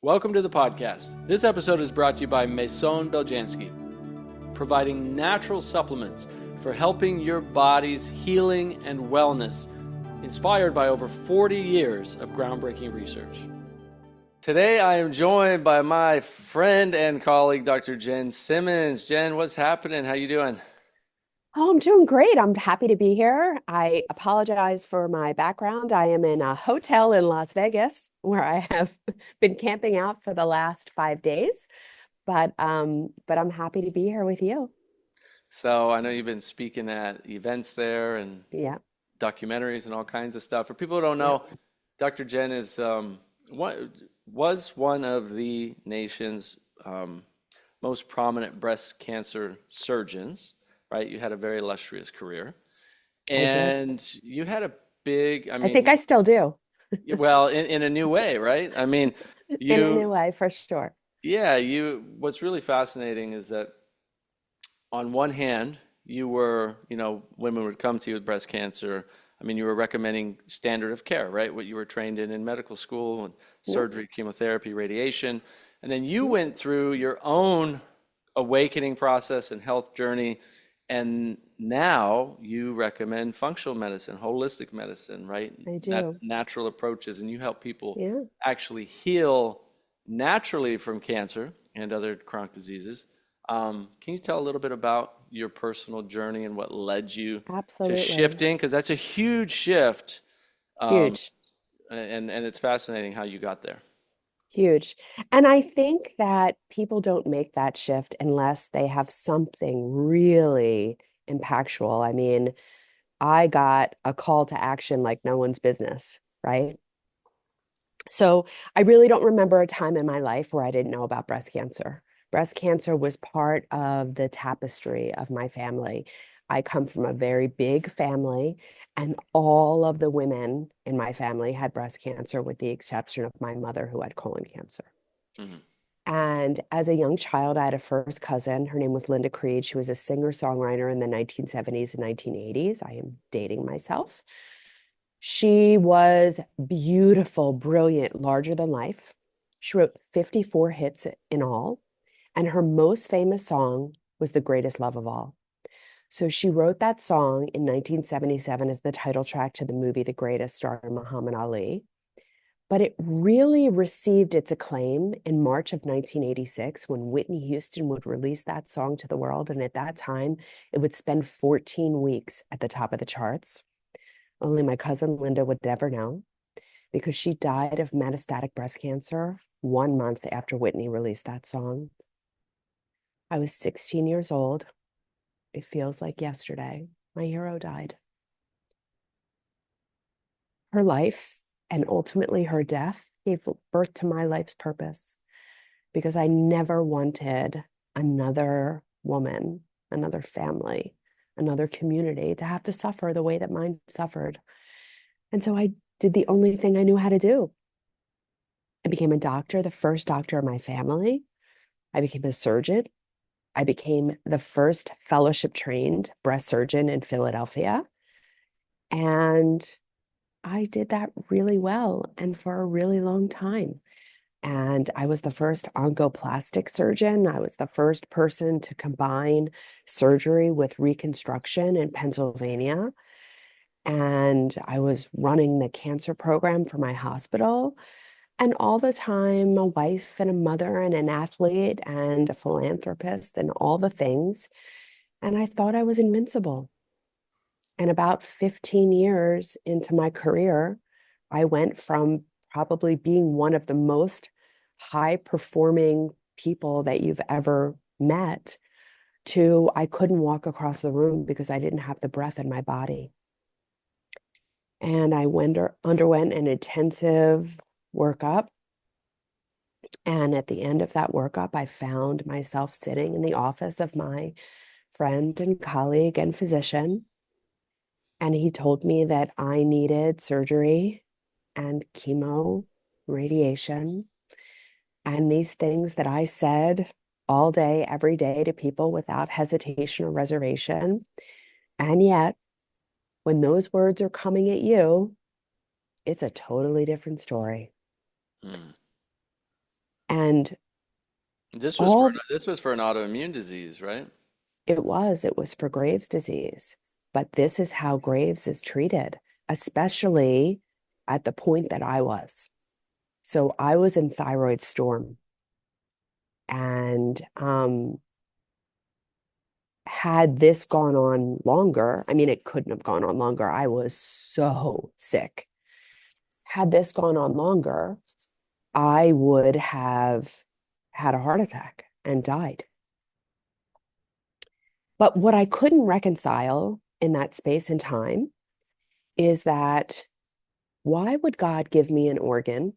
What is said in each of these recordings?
Welcome to the podcast. This episode is brought to you by Maison Beljanski, providing natural supplements for helping your body's healing and wellness, inspired by over 40 years of groundbreaking research. Today I am joined by my friend and colleague, Dr. Jenn Simmons. Jenn, what's happening? How you doing? Oh, I'm doing great. I'm happy to be here. I apologize for my background. I am in a hotel in Las Vegas where I have been camping out for the last 5 days, but I'm happy to be here with you. So I know you've been speaking at events there and Yeah, documentaries and all kinds of stuff. For people who don't yeah. know, Dr. Jenn is was one of the nation's most prominent breast cancer surgeons, right? You had a very illustrious career, I did. and you had a big, I I think mean, I still do well, in a new way, right? I mean, in a new you, way for sure. yeah, what's really fascinating is that on one hand, you were, women would come to you with breast cancer. I mean, you were recommending standard of care, right? What you were trained in medical school and Yeah, surgery, chemotherapy, radiation. And then you yeah. went through your own awakening process and health journey. And now you recommend functional medicine, holistic medicine, right? I do. Natural approaches. And you help people Yeah, actually heal naturally from cancer and other chronic diseases. Can you tell a little bit about your personal journey and what led you to absolutely. shifting? Because that's a huge shift, um, Huge. and it's fascinating how you got there. Huge. And I think that people don't make that shift unless they have something really impactful. I mean, I got a call to action like no one's business, right? So I really don't remember a time in my life where I didn't know about breast cancer. Breast cancer was part of the tapestry of my family. I come from a very big family, and all of the women in my family had breast cancer, with the exception of my mother, who had colon cancer. Hmm. And as a young child, I had a first cousin. Her name was Linda Creed. She was a singer-songwriter in the 1970s and 1980s. I am dating myself. She was beautiful, brilliant, larger than life. She wrote 54 hits in all, and her most famous song was The Greatest Love of All. So she wrote that song in 1977 as the title track to the movie The Greatest, starring Muhammad Ali. But it really received its acclaim in March of 1986 when Whitney Houston would release that song to the world. And at that time, it would spend 14 weeks at the top of the charts. Only my cousin Linda would never know, because she died of metastatic breast cancer 1 month after Whitney released that song. I was 16 years old. It feels like yesterday. My hero died. Her life and ultimately her death gave birth to my life's purpose, because I never wanted another woman, another family, another community to have to suffer the way that mine suffered. And so I did the only thing I knew how to do. I became a doctor, the first doctor in my family. I became a surgeon. I became the first fellowship trained breast surgeon in Philadelphia. And I did that really well and for a really long time. And I was the first oncoplastic surgeon. I was the first person to combine surgery with reconstruction in Pennsylvania. And I was running the cancer program for my hospital. And all the time, a wife and a mother and an athlete and a philanthropist and all the things. And I thought I was invincible. And about 15 years into my career, I went from probably being one of the most high performing people that you've ever met to I couldn't walk across the room because I didn't have the breath in my body. And I underwent an intensive workup. And at the end of that workup, I found myself sitting in the office of my friend and colleague and physician. And he told me that I needed surgery and chemo, radiation, and these things that I said all day, every day to people without hesitation or reservation. And yet, when those words are coming at you, it's a totally different story. Mm. And This was for all an autoimmune disease, right? it was for Graves' disease. But this is how Graves is treated, especially at the point that I was. So I was in thyroid storm and had this gone on longer, I mean, it couldn't have gone on longer. I was so sick. Had this gone on longer, I would have had a heart attack and died. But what I couldn't reconcile in that space and time is that why would God give me an organ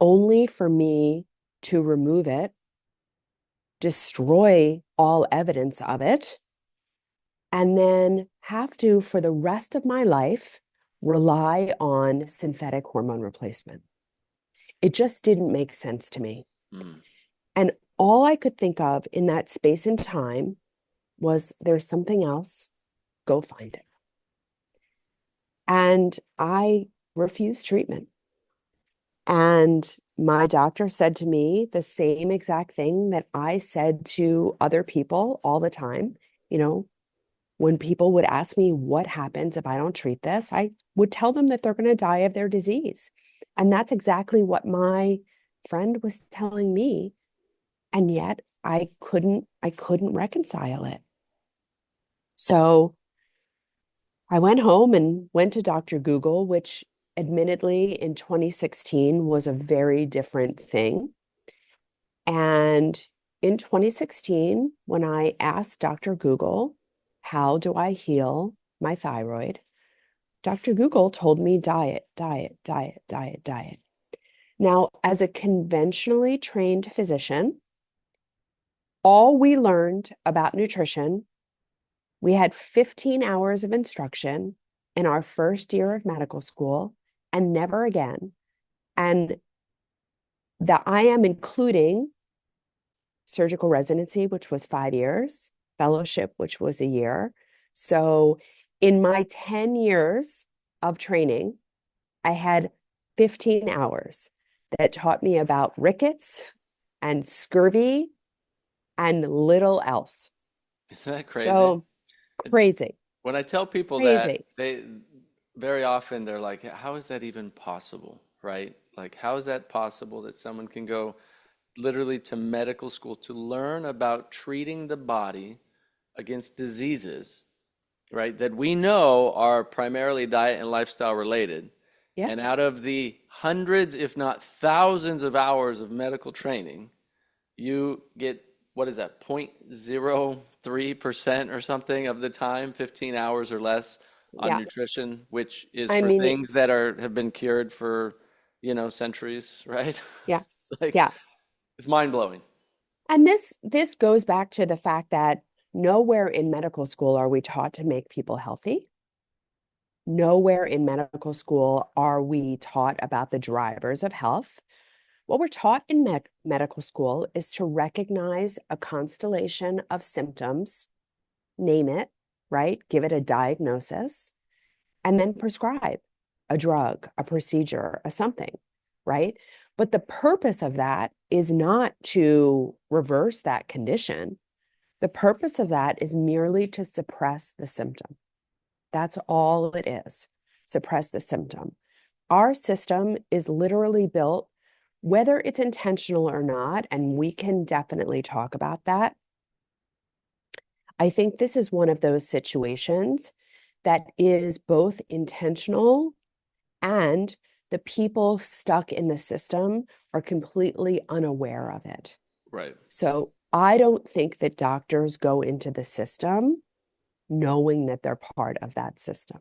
only for me to remove it, destroy all evidence of it, and then have to, for the rest of my life, rely on synthetic hormone replacement? It just didn't make sense to me. Mm. And all I could think of in that space and time was there's something else, go find it. And I refused treatment. And my doctor said to me the same exact thing that I said to other people all the time. You know, when people would ask me what happens if I don't treat this, I would tell them that they're going to die of their disease. And that's exactly what my friend was telling me. And yet I couldn't reconcile it. So I went home and went to Dr. Google, which admittedly in 2016 was a very different thing. And in 2016, when I asked Dr. Google, how do I heal my thyroid? Dr. Google told me diet, diet, diet, diet, diet. Now, as a conventionally trained physician, all we learned about nutrition, we had 15 hours of instruction in our first year of medical school and never again. And that I am including surgical residency, which was 5 years, fellowship, which was a year. So in my 10 years of training, I had 15 hours that taught me about rickets and scurvy and little else. Isn't that crazy? So crazy, When I tell people that, crazy. they very often they're like, how is that even possible, right? Like, how is that possible that someone can go literally to medical school to learn about treating the body against diseases, right, that we know are primarily diet and lifestyle related. And Yes. out of the hundreds, if not thousands of hours of medical training, you get, what is that, 0.03% or something of the time, 15 hours or less on Yeah. nutrition, which is I for mean, things that have been cured for, centuries, right? yeah. It's like, Yeah. it's mind blowing. And this goes back to the fact that nowhere in medical school are we taught to make people healthy. Nowhere in medical school are we taught about the drivers of health. What we're taught in medical school is to recognize a constellation of symptoms, name it, right? Give it a diagnosis, and then prescribe a drug, a procedure, a something, right? But the purpose of that is not to reverse that condition. The purpose of that is merely to suppress the symptom. That's all it is. Suppress the symptom. Our system is literally built, whether it's intentional or not, and we can definitely talk about that. I think this is one of those situations that is both intentional and the people stuck in the system are completely unaware of it. Right. So I don't think that doctors go into the system knowing that they're part of that system.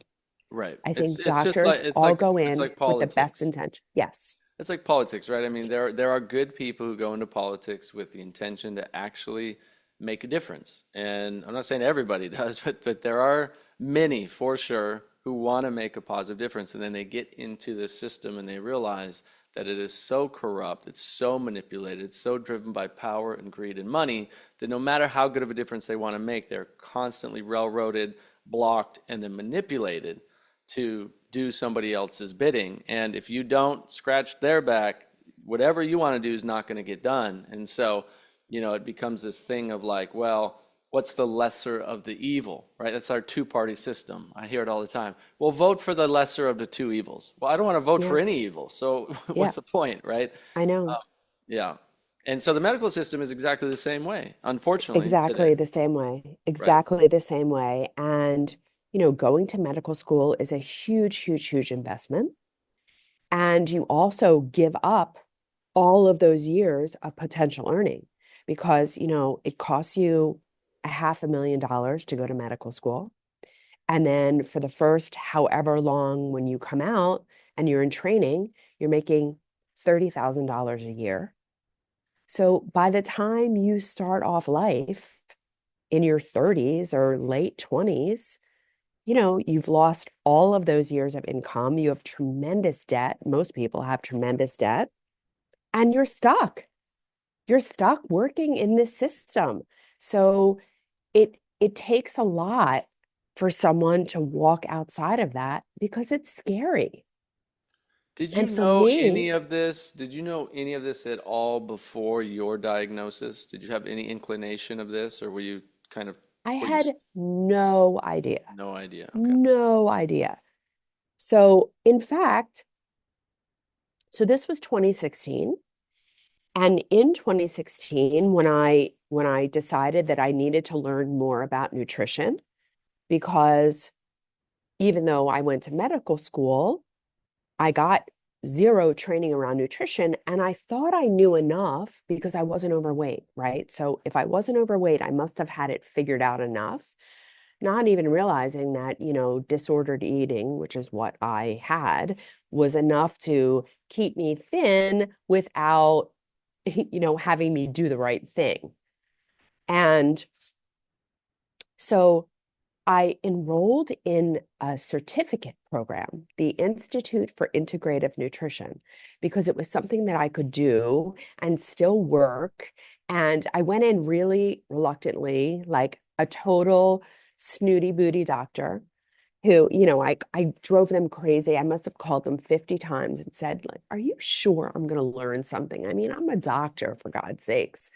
Right. I It's think it's just like doctors all go it's in like with the best politics. intention. Yes. It's like politics, right? I mean, there are good people who go into politics with the intention to actually make a difference. And I'm not saying everybody does, but there are many for sure who want to make a positive difference. And then they get into the system and they realize that it is so corrupt, it's so manipulated, it's so driven by power and greed and money that no matter how good of a difference they want to make, they're constantly railroaded, blocked, and then manipulated to do somebody else's bidding. And if you don't scratch their back, whatever you want to do is not going to get done. And so, it becomes this thing of like, well, what's the lesser of the evil, right? That's our two-party system. I hear it all the time. Well, vote for the lesser of the two evils. Well, I don't want to vote for Yeah. any evil. So Yeah. what's the point, right? I Um, know. yeah. And so the medical system is exactly the same way, unfortunately, today, Exactly the same way. right? Exactly the same way. And, going to medical school is a huge, huge, huge investment. And you also give up all of those years of potential earning because, it costs you a $500,000 to go to medical school. And then for the first however long when you come out and you're in training, you're making $30,000 a year. So by the time you start off life in your 30s or late 20s, you've lost all of those years of income. You have tremendous debt. Most people have tremendous debt, and you're stuck. You're stuck working in this system. So it takes a lot for someone to walk outside of that because it's scary. Did you And for know me, any of this? Did you know any of this at all before your diagnosis? Did you have any inclination of this, or were you kind of, I were you had no idea. no idea? Okay. No idea. So, in fact, so this was 2016. And in 2016, when I decided that I needed to learn more about nutrition, because even though I went to medical school, I got zero training around nutrition. And I thought I knew enough because I wasn't overweight, right? So if I wasn't overweight, I must have had it figured out enough, not even realizing that, disordered eating, which is what I had, was enough to keep me thin without, having me do the right thing. And so I enrolled in a certificate program, the Institute for Integrative Nutrition, because it was something that I could do and still work. And I went in really reluctantly, like a total snooty booty doctor who, I drove them crazy. I must have called them 50 times and said, like, are you sure I'm going to learn something? I mean, I'm a doctor, for God's sakes.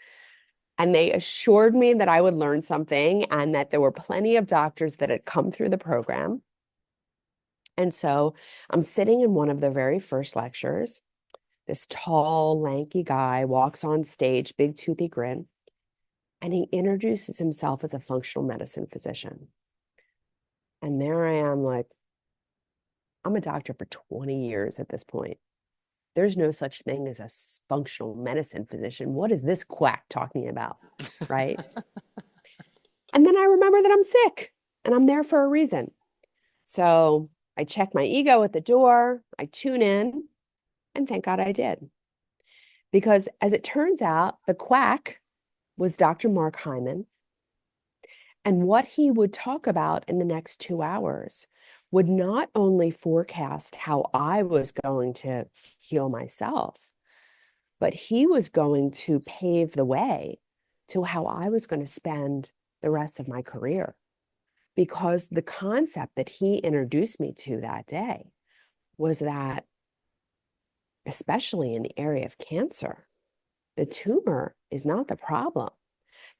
And they assured me that I would learn something and that there were plenty of doctors that had come through the program. And so I'm sitting in one of the very first lectures. This tall, lanky guy walks on stage, big toothy grin, and he introduces himself as a functional medicine physician. And there I am, like, I'm a doctor for 20 years at this point. There's no such thing as a functional medicine physician. What is this quack talking about? Right. And then I remember that I'm sick and I'm there for a reason. So I check my ego at the door, I tune in, and thank God I did. Because as it turns out, the quack was Dr. Mark Hyman. And what he would talk about in the next 2 hours would not only forecast how I was going to heal myself, but he was going to pave the way to how I was going to spend the rest of my career. Because the concept that he introduced me to that day was that, especially in the area of cancer, the tumor is not the problem.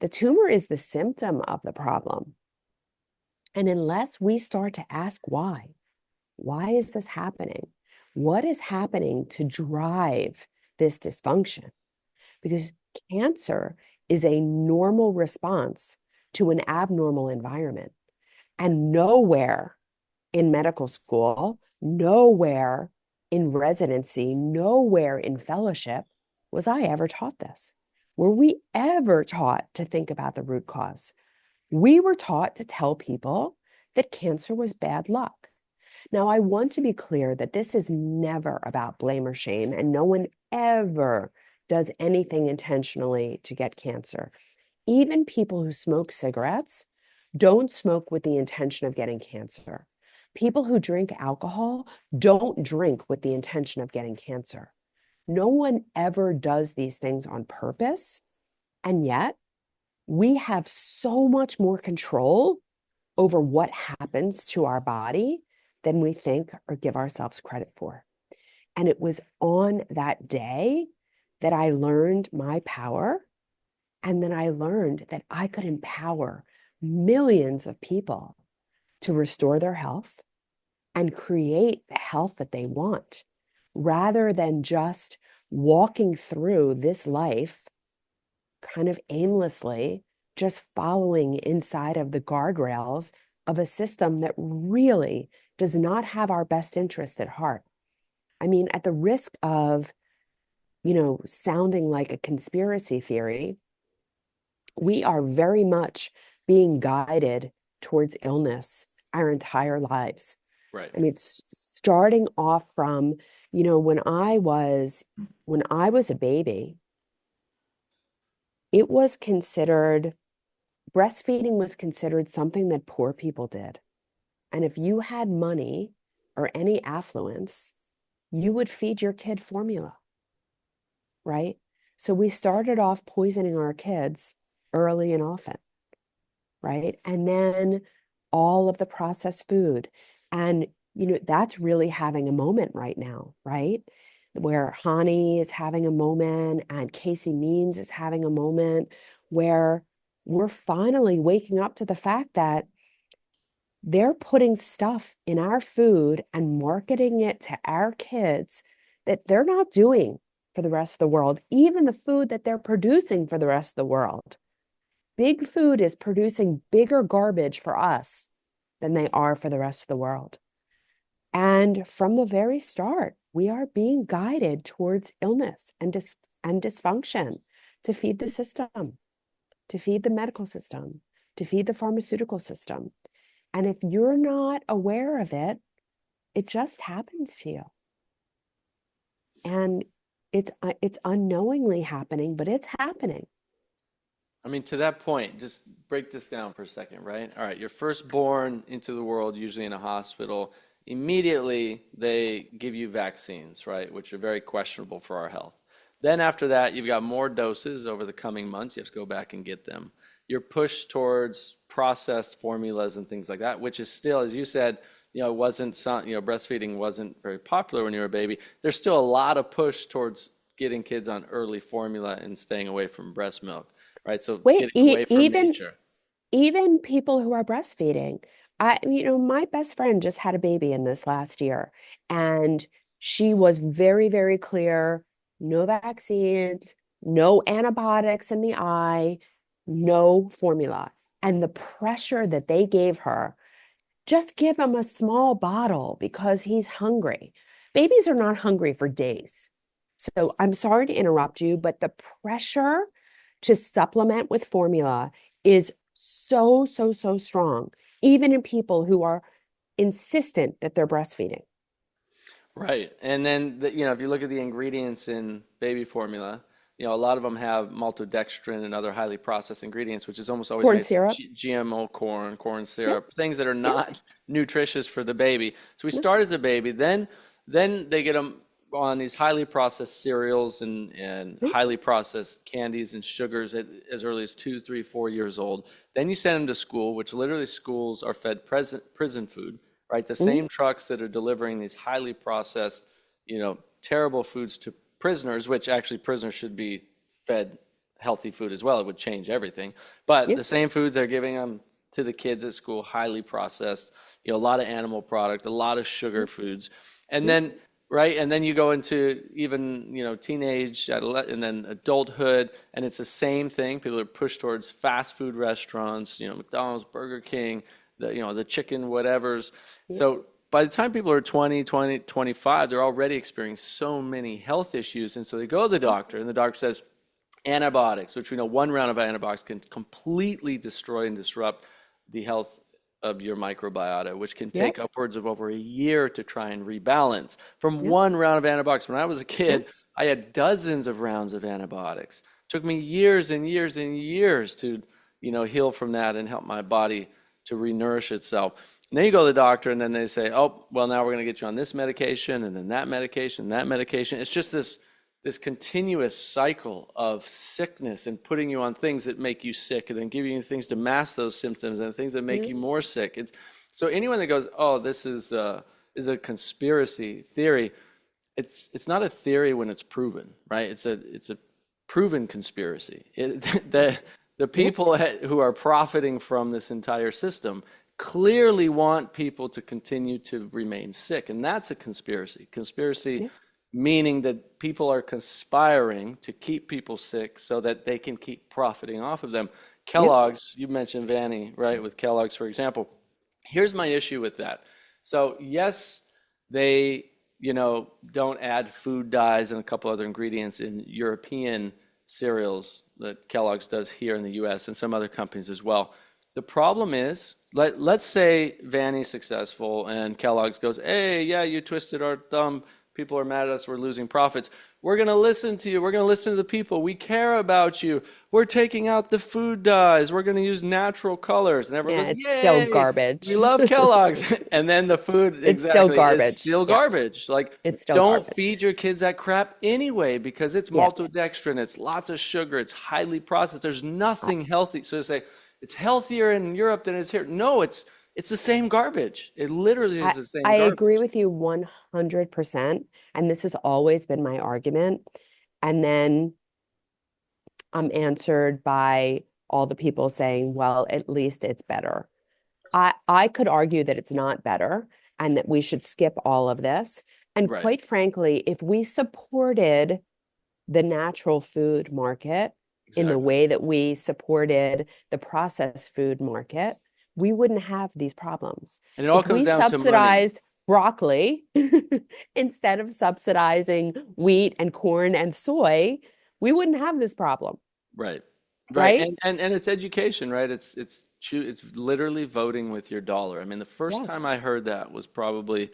The tumor is the symptom of the problem. And unless we start to ask why is this happening? What is happening to drive this dysfunction? Because cancer is a normal response to an abnormal environment. And nowhere in medical school, nowhere in residency, nowhere in fellowship was I ever taught this. Were we ever taught to think about the root cause? We were taught to tell people that cancer was bad luck. Now, I want to be clear that this is never about blame or shame, and no one ever does anything intentionally to get cancer. Even people who smoke cigarettes don't smoke with the intention of getting cancer. People who drink alcohol don't drink with the intention of getting cancer. No one ever does these things on purpose. And yet, we have so much more control over what happens to our body than we think or give ourselves credit for. And it was on that day that I learned my power, and then I learned that I could empower millions of people to restore their health and create the health that they want, rather than just walking through this life kind of aimlessly, just following inside of the guardrails of a system that really does not have our best interest at heart. I mean, at the risk of, sounding like a conspiracy theory, we are very much being guided towards illness our entire lives. Right. I mean, it's starting off from, when I was a baby, it was considered breastfeeding was considered something that poor people did. And if you had money or any affluence, you would feed your kid formula, right? So we started off poisoning our kids early and often, right? And then all of the processed food. And, that's really having a moment right now, right? Where Hani is having a moment and Casey Means is having a moment where we're finally waking up to the fact that they're putting stuff in our food and marketing it to our kids that they're not doing for the rest of the world, even the food that they're producing for the rest of the world. Big food is producing bigger garbage for us than they are for the rest of the world. And from the very start, we are being guided towards illness and dysfunction to feed the system, to feed the medical system, to feed the pharmaceutical system. And if you're not aware of it, it just happens to you. And it's unknowingly happening, but it's happening. I mean, to that point, just break this down for a second, right? All right, you're first born into the world, usually in a hospital. Immediately, they give you vaccines, right, which are very questionable for our health. Then after that, you've got more doses over the coming months. You have to go back and get them. You're pushed towards processed formulas and things like that, which is still, as you said, wasn't some, breastfeeding wasn't very popular when you were a baby. There's still a lot of push towards getting kids on early formula and staying away from breast milk, right? So Wait, getting away from nature. even people who are breastfeeding. My best friend just had a baby in this last year, and she was very, very clear, no vaccines, no antibiotics in the eye, no formula. And the pressure that they gave her, just give him a small bottle because he's hungry. Babies are not hungry for days. So I'm sorry to interrupt you, but the pressure to supplement with formula is so, so, so strong, even in people who are insistent that they're breastfeeding. Right. And then, if you look at the ingredients in baby formula, a lot of them have maltodextrin and other highly processed ingredients, which is almost always Corn made from syrup. GMO corn Yep. syrup, things that are Yep. not nutritious for the baby. So we No. start as a baby, then they get them on these highly processed cereals and Yep. highly processed candies and sugars as early as 2, 3, 4 years old. Then you send them to school, which literally schools are fed prison food, right? The Mhm. same trucks that are delivering these highly processed, terrible foods to prisoners, which actually prisoners should be fed healthy food as well. It would change everything. But the Yep. same foods they're giving them to the kids at school, highly processed, a lot of animal product, a lot of sugar foods. And Yep. then, right, and then you go into even, teenage, and then adulthood, and it's the same thing. People are pushed towards fast food restaurants, McDonald's, Burger King, the chicken whatevers. Yep. So by the time people are 20, 25, they're already experiencing so many health issues. And so they go to the doctor, and the doctor says, antibiotics, which we know one round of antibiotics can completely destroy and disrupt the health of your microbiota, which can take Yep. upwards of over a year to try and rebalance. From Yep. one round of antibiotics, when I was a Yep. kid, I had dozens of rounds of antibiotics. It took me years and years and years to, heal from that and help my body to renourish itself. And then you go to the doctor, and then they say, "Oh, well, now we're going to get you on this medication, and then that medication, and that medication." It's just this continuous cycle of sickness and putting you on things that make you sick, and then giving you things to mask those symptoms and things that make Yep. you more sick. So anyone that goes, "Oh, this is a conspiracy theory," it's not a theory when it's proven, right? It's a proven conspiracy. The Yeah, people who are profiting from this entire system clearly want people to continue to remain sick, and that's a conspiracy. Conspiracy yeah, meaning that people are conspiring to keep people sick so that they can keep profiting off of them. yeah, Kellogg's, you mentioned Vanny, right? With Kellogg's, for example. Here's my issue with that. So yes, they, don't add food dyes and a couple other ingredients in European cereals that Kellogg's does here in the US and some other companies as well. The problem is, let's say Vanny's successful and Kellogg's goes, hey, yeah, you twisted our thumb. People are mad at us. We're losing profits. We're going to listen to you. We're going to listen to the people. We care about you. We're taking out the food dyes. We're going to use natural colors. And everyone yeah, goes, it's still yay, we garbage. love Kellogg's. And then the food It's still exactly is garbage. still Yes, garbage. Like, it's still don't garbage. feed your kids that crap anyway because it's Yes. maltodextrin. It's lots of sugar. It's highly processed. There's nothing healthy. So they say, it's healthier in Europe than it's here. No, it's the same garbage. It literally is I, the same I agree garbage. with you 100%. And this has always been my argument. And then I'm answered by all the people saying, well, at least it's better. I could argue that it's not better and that we should skip all of this. And Right. quite frankly, if we supported the natural food market in the Exactly. way that we supported the processed food market, we wouldn't have these problems. And it all If comes we down to money. subsidized broccoli instead of subsidizing wheat and corn and soy, we wouldn't have this problem, Right. Right. right? And it's education, right? It's literally voting with your dollar. I mean, the first Yes. time I heard that was probably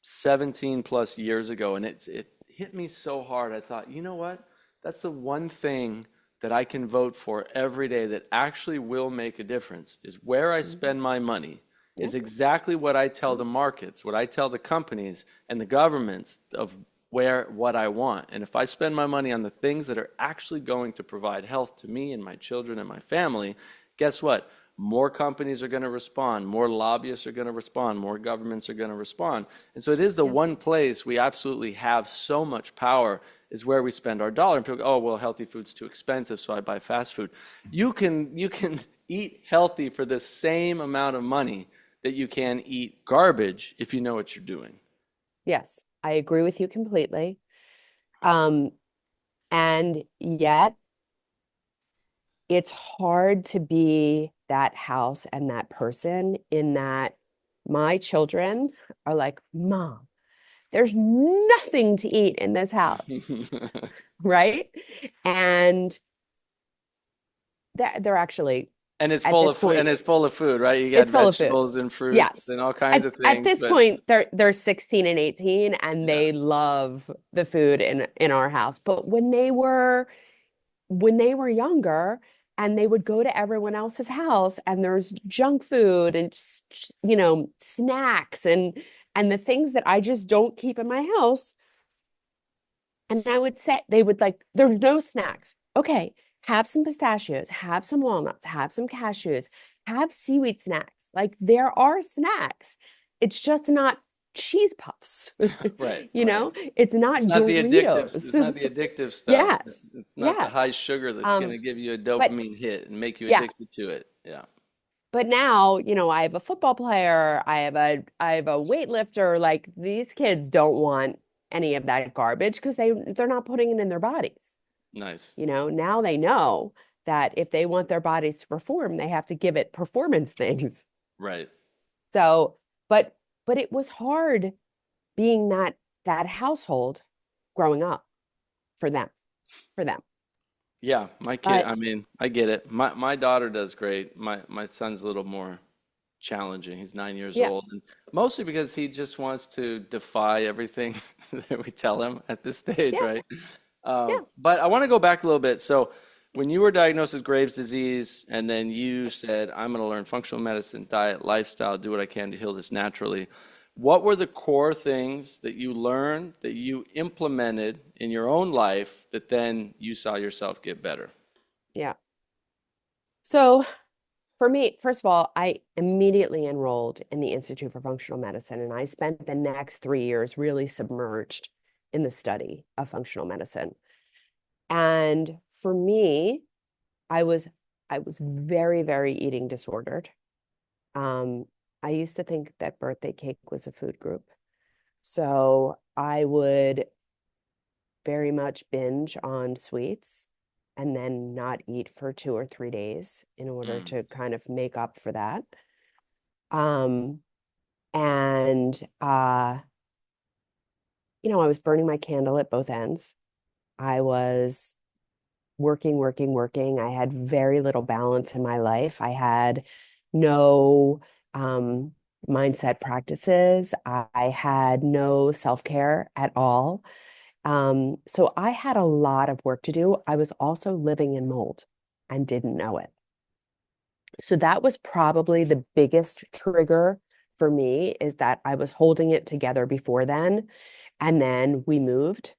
17 plus years ago, and it hit me so hard. I thought, you know what? That's the one thing that I can vote for every day that actually will make a difference is where I Mhm. spend my money Yeah. is exactly what I tell the markets, what I tell the companies and the governments of what I want. And if I spend my money on the things that are actually going to provide health to me and my children and my family, guess what? More companies are going to respond, more lobbyists are going to respond, more governments are going to respond. And so it is the Yes. one place we absolutely have so much power is where we spend our dollar. And people go, oh, well, healthy food's too expensive, so I buy fast food. You can eat healthy for the same amount of money that you can eat garbage if you know what you're doing. Yes. I agree with you completely. Um, and yet it's hard to be that house and that person in that my children are like, Mom, there's nothing to eat in this house, right? And they're actually And it's at full this of and point, it's full of food, right? You got it's full of food. vegetables and fruits Yes. and all kinds At of at things, this but point, they're 16 and 18 and yeah, they love the food in our house. But when they were younger and they would go to everyone else's house and there's junk food and snacks and the things that I just don't keep in my house. And I would say they would like, there's no snacks. Okay, have some pistachios, have some walnuts, have some cashews, have seaweed snacks. Like there are snacks. It's just not cheese puffs. right, right. It's not It's not Doritos. the addictive stuff. Yes. It's not the Yes. high sugar that's going Um, to give you a but dopamine hit and make you yeah, addicted to it. Yeah. but now, I have a football player, I have a weightlifter, like these kids don't want any of that garbage because they're not putting it in their bodies. Nice. Now they know that if they want their bodies to perform, they have to give it performance things. Right. So, but it was hard being that household growing up for them. Yeah, my kid, But I mean, I get it. My daughter does great. My son's a little more challenging. He's 9 years yeah, old, and mostly because he just wants to defy everything that we tell him at this stage, yeah, right? yeah, But I want to go back a little bit. So, when you were diagnosed with Graves' disease, and then you said, "I'm going to learn functional medicine, diet, lifestyle, do what I can to heal this naturally." What were the core things that you learned that you implemented in your own life that then you saw yourself get better? yeah. So for me, first of all, I immediately enrolled in the Institute for Functional Medicine, and I spent the next 3 years really submerged in the study of functional medicine. And for me, I was very, very eating disordered. I used to think that birthday cake was a food group. So I would very much binge on sweets and then not eat for 2 or 3 days in order to kind of make up for that. Um, and I was burning my candle at both ends. I was working. I had very little balance in my life. I had no mindset practices. I had no self-care at all. So I had a lot of work to do. I was also living in mold and didn't know it. So that was probably the biggest trigger for me, is that I was holding it together before then. And then we moved,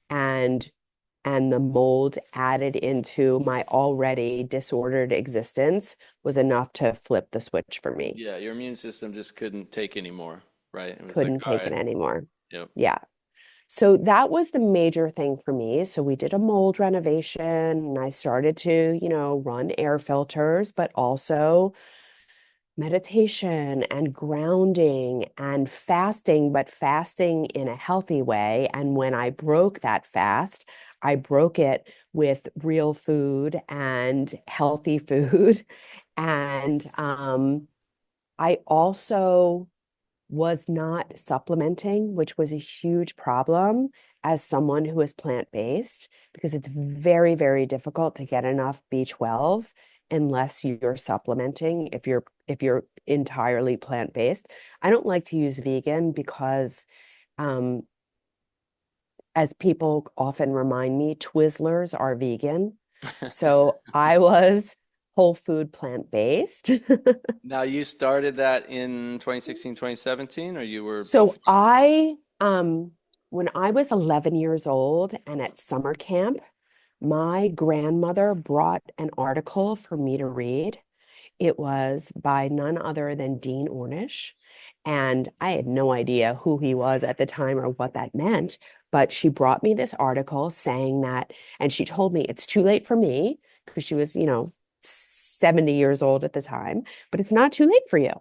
and the mold added into my already disordered existence was enough to flip the switch for me. Yeah, your immune system just couldn't take anymore, right? It was like, Couldn't all take it right, anymore. yep. Yeah. So that was the major thing for me. So we did a mold renovation, and I started to, run air filters, but also meditation and grounding and fasting, but fasting in a healthy way. And when I broke that fast, I broke it with real food and healthy food. And I also was not supplementing, which was a huge problem as someone who is plant-based, because it's very, very difficult to get enough B12 unless you're supplementing, if you're entirely plant-based. I don't like to use vegan because, as people often remind me, Twizzlers are vegan. So I was whole food plant-based. Now, you started that in 2016, 2017, or you were So before? when I was 11 years old and at summer camp, my grandmother brought an article for me to read. It was by none other than Dean Ornish. And I had no idea who he was at the time or what that meant. But she brought me this article saying that, and she told me it's too late for me, because she was, 70 years old at the time, but it's not too late for you.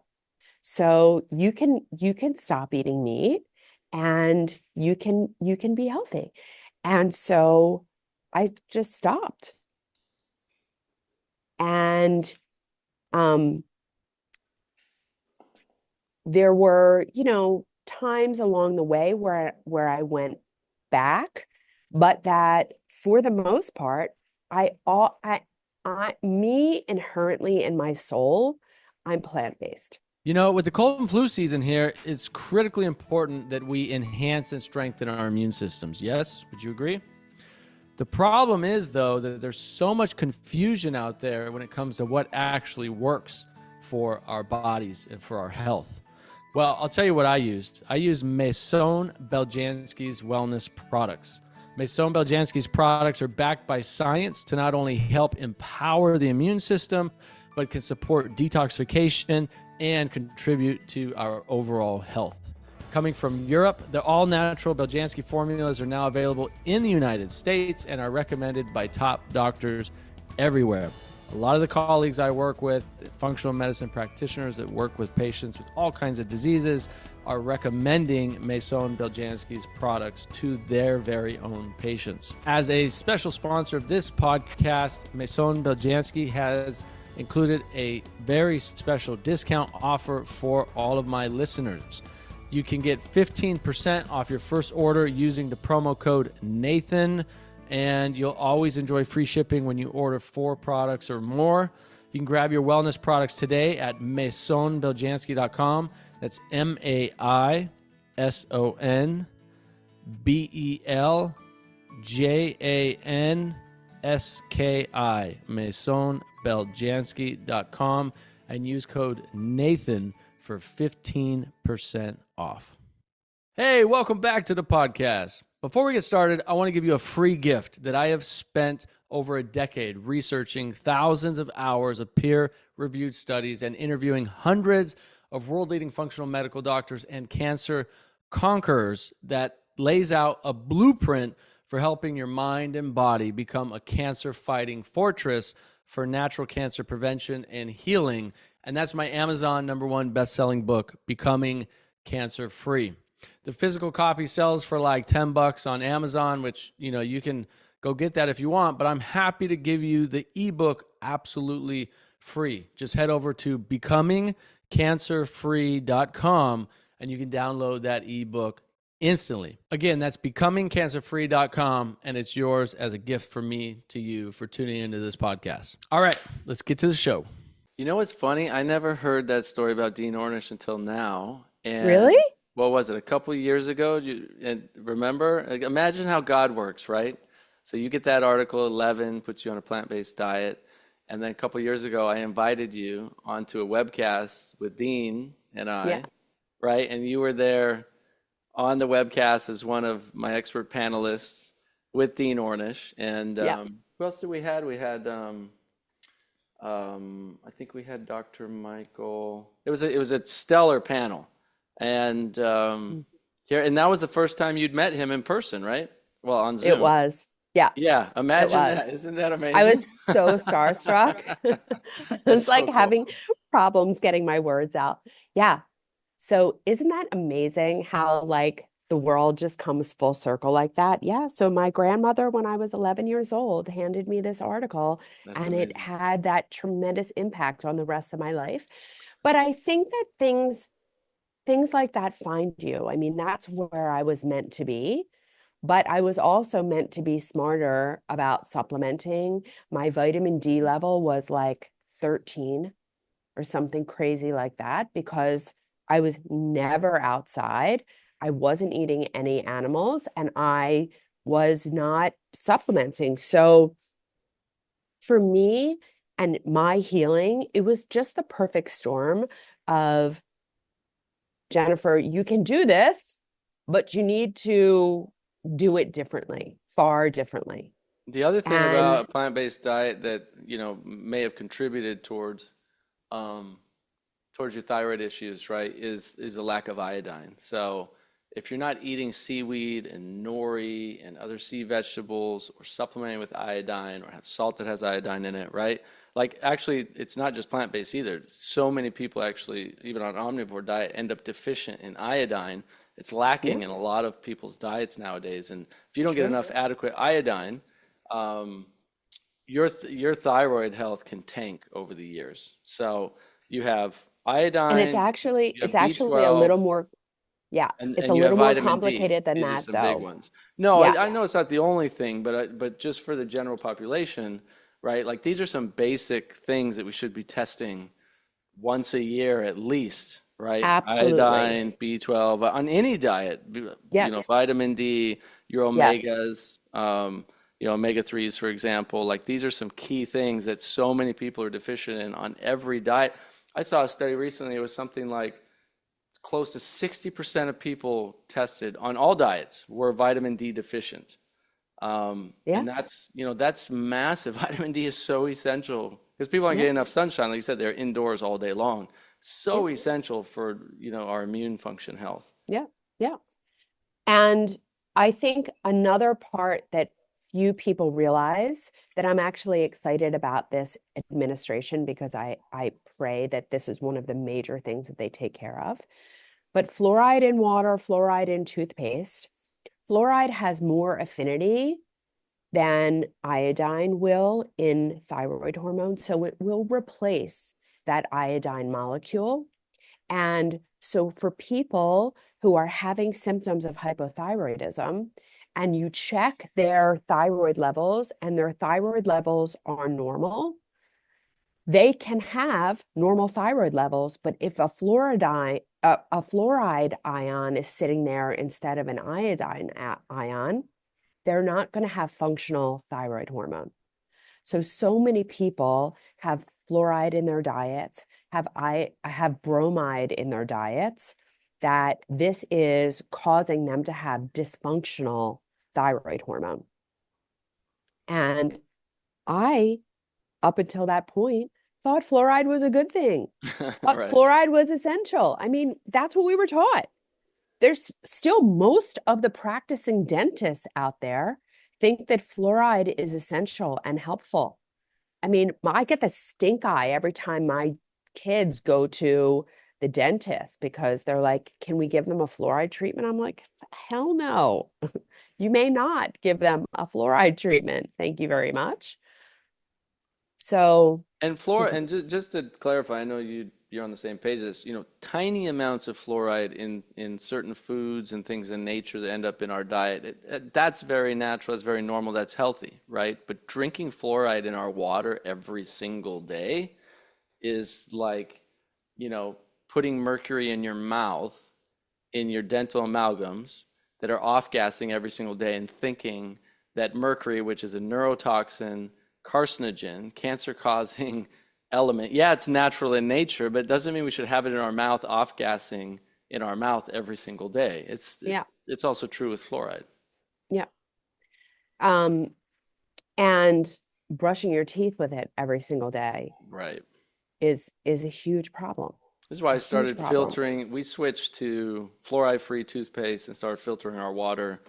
So you can stop eating meat, and you can be healthy. And so I just stopped. And um there were, times along the way where I went back, but that for the most part, me inherently in my soul, I'm plant-based. With the cold and flu season here, it's critically important that we enhance and strengthen our immune systems. Yes? Would you agree? The problem is, though, that there's so much confusion out there when it comes to what actually works for our bodies and for our health. Well, I'll tell you what I used. I used Maison Beljanski's wellness products. Maison Beljanski's products are backed by science to not only help empower the immune system, but can support detoxification and contribute to our overall health. Coming from Europe, the all-natural Beljanski formulas are now available in the United States and are recommended by top doctors everywhere. A lot of the colleagues I work with, functional medicine practitioners that work with patients with all kinds of diseases, are recommending Maison Beljanski's products to their very own patients. As a special sponsor of this podcast, Maison Beljanski has included a very special discount offer for all of my listeners. You can get 15% off your first order using the promo code Nathan, and you'll always enjoy free shipping when you order 4 products or more. You can grab your wellness products today at maisonbeljanski.com. That's MAISONBELJANSKI, maisonbeljanski.com, and use code Nathan for 15% off. Hey, welcome back to the podcast. Before we get started, I want to give you a free gift that I have spent over a decade researching thousands of hours of peer-reviewed studies and interviewing hundreds of world-leading functional medical doctors and cancer conquerors that lays out a blueprint for helping your mind and body become a cancer-fighting fortress for natural cancer prevention and healing. And that's my Amazon #1 best-selling book, Becoming Cancer-Free. The physical copy sells for like $10 on Amazon, which, you can go get that if you want, but I'm happy to give you the ebook absolutely free. Just head over to becomingcancerfree.com and you can download that ebook instantly. Again, that's becomingcancerfree.com, and it's yours as a gift from me to you for tuning into this podcast. All right, let's get to the show. You know what's funny? I never heard that story about Dean Ornish until now. And Really? what was it, a couple of years ago? And remember? Imagine how God works, right? So you get that article, 11, puts you on a plant-based diet. And then a couple of years ago, I invited you onto a webcast with Dean and I, Yeah. right? And you were there on the webcast as one of my expert panelists with Dean Ornish. And Yeah. who else did we had? We had, I think we had Dr. Michael. It was a stellar panel. And here, and that was the first time you'd met him in person, right? Well, on Zoom. It was. Yeah. Yeah, It imagine was. that. Isn't that amazing? I was so starstruck. That's It's so like cool. having problems getting my words out. Yeah. So isn't that amazing how like the world just comes full circle like that? Yeah. So my grandmother, when I was 11 years old, handed me this article That's and it amazing. had that tremendous impact on the rest of my life. But I think that things like that find you. I mean, that's where I was meant to be. But I was also meant to be smarter about supplementing. My vitamin D level was like 13 or something crazy like that because I was never outside. I wasn't eating any animals and I was not supplementing. So for me and my healing, it was just the perfect storm of Jennifer, you can do this, but you need to do it differently, far differently. The other thing about And a plant-based diet that, may have contributed um, towards your thyroid issues, right, is a lack of iodine. So if you're not eating seaweed and nori and other sea vegetables or supplementing with iodine or have salt that has iodine in it, right? Like actually, it's not just plant-based either. So many people actually, even on an omnivore diet, end up deficient in iodine. It's lacking yeah, in a lot of people's diets nowadays. And if you it's don't get true. enough adequate iodine, um, your thyroid health can tank over the years. So you have And iodine, you it's have actually a B12, little more, yeah, it's a and you have little more vitamin D. complicated than These are that some big though. ones. No, Yeah, I know it's not the only thing, but just for the general population, right? Like these are some basic things that we should be testing once a year at least, right? absolutely. Iodine, B12 on any diet, Yes, vitamin D, your yes. omegas, omega 3s, for example. Like these are some key things that so many people are deficient in on every diet. I saw a study recently, it was something like close to 60% of people tested on all diets were vitamin D deficient. Yeah, And that's massive. Vitamin D is so essential because people aren't yeah, getting enough sunshine. Like you said, they're indoors all day long. yeah, So essential for, our immune function health. yeah, yeah. And I think another part that few people realize that I'm actually excited about this administration because I pray that this is one of the major things that they take care of. But fluoride in water, fluoride in toothpaste, fluoride has more affinity than iodine will in thyroid hormone. So it will replace that iodine molecule. And so for people who are having symptoms of hypothyroidism, and you check their thyroid levels and their thyroid levels are normal, they can have normal thyroid levels, but if a fluoride ion is sitting there instead of an iodine ion, they're not going to have functional thyroid hormone. So many people have fluoride in their diets, have bromide in their diets, that this is causing them to have dysfunctional thyroid hormone. And I, up until that point, thought fluoride was a good thing. Thought Right. fluoride was essential. I mean, that's what we were taught. there's still most of the practicing dentists out there think that fluoride is essential and helpful. I mean, I get the stink eye every time my kids go to the dentist because they're like, can we give them a fluoride treatment? I'm like, hell no. You may not give them a fluoride treatment. Thank you very much. So, And and just to clarify, I know you're on the same page as this, tiny amounts of fluoride in certain foods and things in nature that end up in our diet, that's very natural, that's very normal, that's healthy, right? But drinking fluoride in our water every single day is like, you know, putting mercury in your mouth in your dental amalgams that are off-gassing every single day and thinking that mercury, which is a neurotoxin, carcinogen, cancer-causing element, yeah, it's natural in nature, but it doesn't mean we should have it in our mouth, off-gassing in our mouth every single day. yeah, It's also true with fluoride. yeah. Um, and brushing your teeth with it every single day Right. is a huge problem. This is why A I huge started problem. filtering. We switched to fluoride-free toothpaste and started filtering our water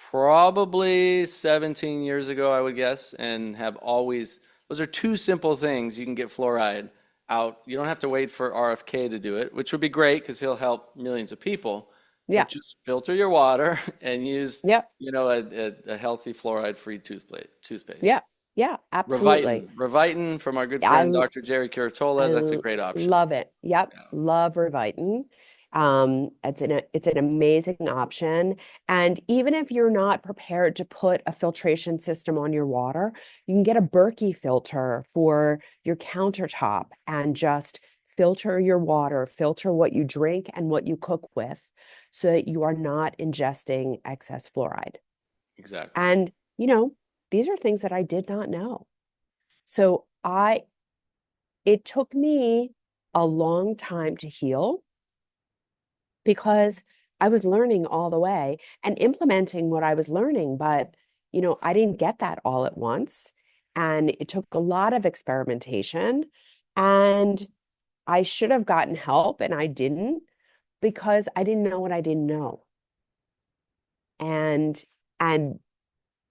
probably 17 years ago, I would guess, and have always, those are two simple things. You can get fluoride out. You don't have to wait for RFK to do it, which would be great because he'll help millions of people. Yeah. But just filter your water and use, Yep. a healthy fluoride-free toothpaste. Yeah. Yeah, absolutely. Revitin from our good I friend Dr. Jerry Curatola. That's a great option. love it. Yep. Yeah. Love Revitin. It's an amazing option. And even if you're not prepared to put a filtration system on your water, you can get a Berkey filter for your countertop and just filter your water, filter what you drink and what you cook with so that you are not ingesting excess fluoride. Exactly. And, these are things that I did not know. So it took me a long time to heal because I was learning all the way and implementing what I was learning, but I didn't get that all at once. And it took a lot of experimentation. And I should have gotten help and I didn't because I didn't know what I didn't know. And and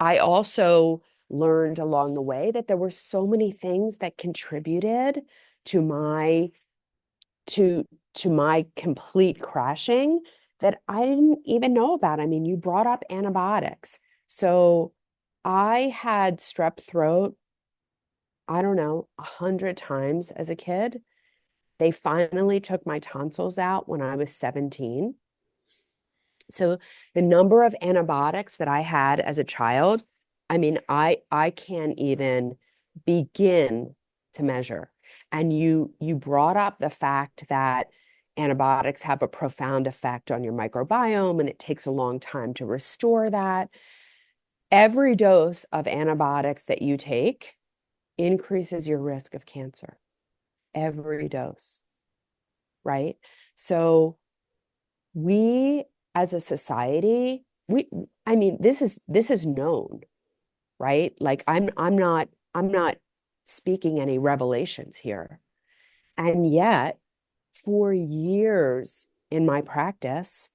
I also learned along the way that there were so many things that contributed to my to my complete crashing that I didn't even know about. I mean, you brought up antibiotics. So I had strep throat, I don't know, 100 times as a kid. They finally took my tonsils out when I was 17. So the number of antibiotics that I had as a child, I mean, I can't even begin to measure. And you brought up the fact that antibiotics have a profound effect on your microbiome and it takes a long time to restore that. Every dose of antibiotics that you take increases your risk of cancer. Every dose, right? So we as a society, I mean, this is known, right? Like I'm not speaking any revelations here. And yet, for years in my practice,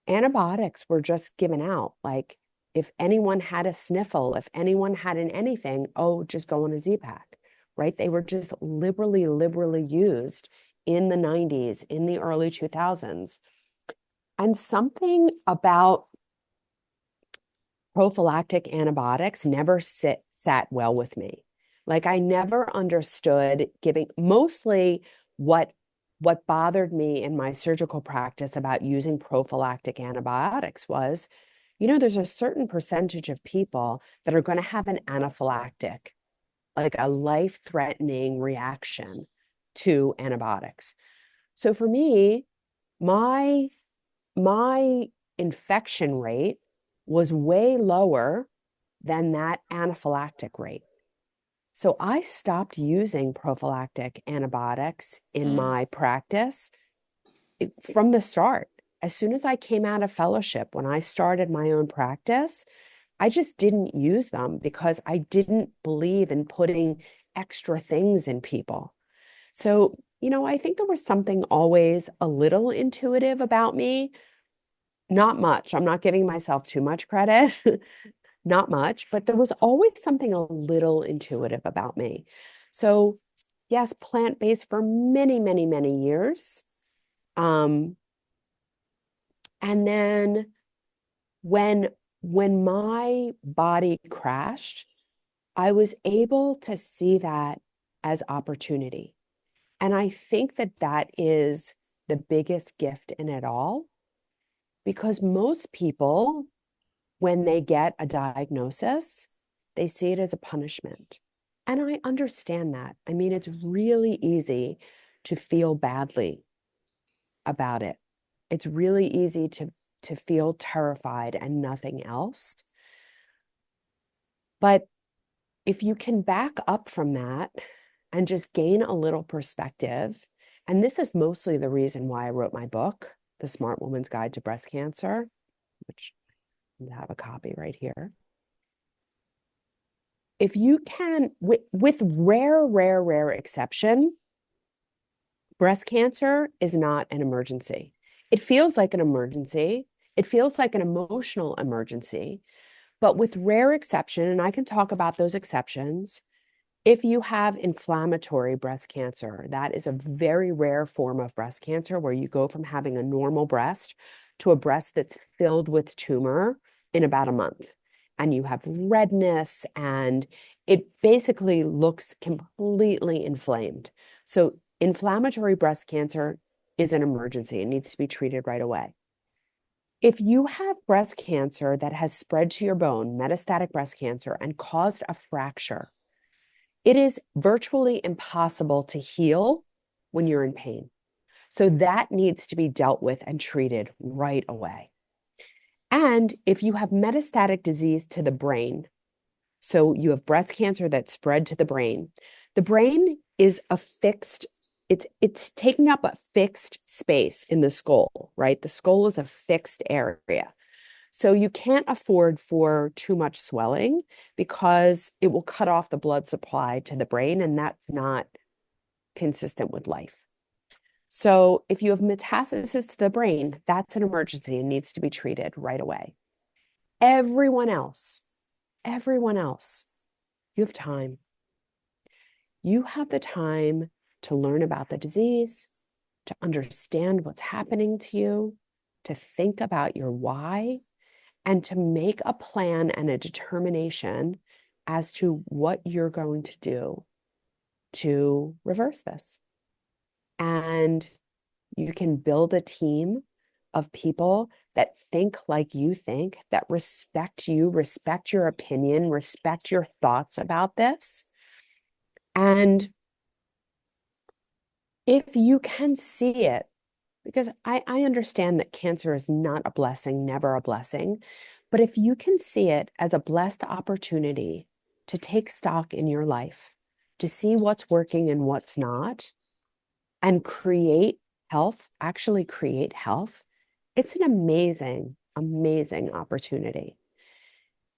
antibiotics were just given out. Like if anyone had a sniffle, if anyone had an anything, oh, just go on a Z-Pack, right? They were just liberally used in the 90s, in the early 2000s. And something about prophylactic antibiotics never sat well with me. Like I never understood giving mostly what bothered me in my surgical practice about using prophylactic antibiotics was, there's a certain percentage of people that are going to have an anaphylactic, like a life-threatening reaction to antibiotics. So for me, my my infection rate was way lower than that anaphylactic rate. So I stopped using prophylactic antibiotics in Mm. my practice from the start. As soon as I came out of fellowship, when I started my own practice, I just didn't use them because I didn't believe in putting extra things in people. So, I think there was something always a little intuitive about me, not much. I'm not giving myself too much credit. Not much, but there was always something a little intuitive about me. So, yes, plant-based for many, many, many years. Um, and then when when my body crashed, I was able to see that as opportunity. And I think that that is the biggest gift in it all, because most people, when they get a diagnosis, they see it as a punishment. And I understand that. I mean, it's really easy to feel badly about it. It's really easy to feel terrified and nothing else. But if you can back up from that and just gain a little perspective, and this is mostly the reason why I wrote my book, The Smart Woman's Guide to Breast Cancer, which I have a copy right here. If you can, with rare exception, breast cancer is not an emergency. It feels like an emergency. It feels like an emotional emergency. But with rare exception, and I can talk about those exceptions, if you have inflammatory breast cancer, that is a very rare form of breast cancer where you go from having a normal breast to a breast that's filled with tumor in about a month. And you have redness and it basically looks completely inflamed. So, inflammatory breast cancer is an emergency. It needs to be treated right away. If you have breast cancer that has spread to your bone, metastatic breast cancer, and caused a fracture, it is virtually impossible to heal when you're in pain. So that needs to be dealt with and treated right away. And if you have metastatic disease to the brain, so you have breast cancer that spread to the brain is a fixed, it's taking up a fixed space in the skull, right? The skull is a fixed area. So you can't afford for too much swelling because it will cut off the blood supply to the brain, and that's not consistent with life. So if you have metastasis to the brain, that's an emergency and needs to be treated right away. Everyone else, everyone else, you have time. You have the time to learn about the disease, to understand what's happening to you, to think about your why, and to make a plan and a determination as to what you're going to do to reverse this. And you can build a team of people that think like you think, that respect you, respect your opinion, respect your thoughts about this. And if you can see it, because I understand that cancer is not a blessing, never a blessing, but if you can see it as a blessed opportunity to take stock in your life, to see what's working and what's not, and create health, actually create health, it's an amazing, amazing opportunity.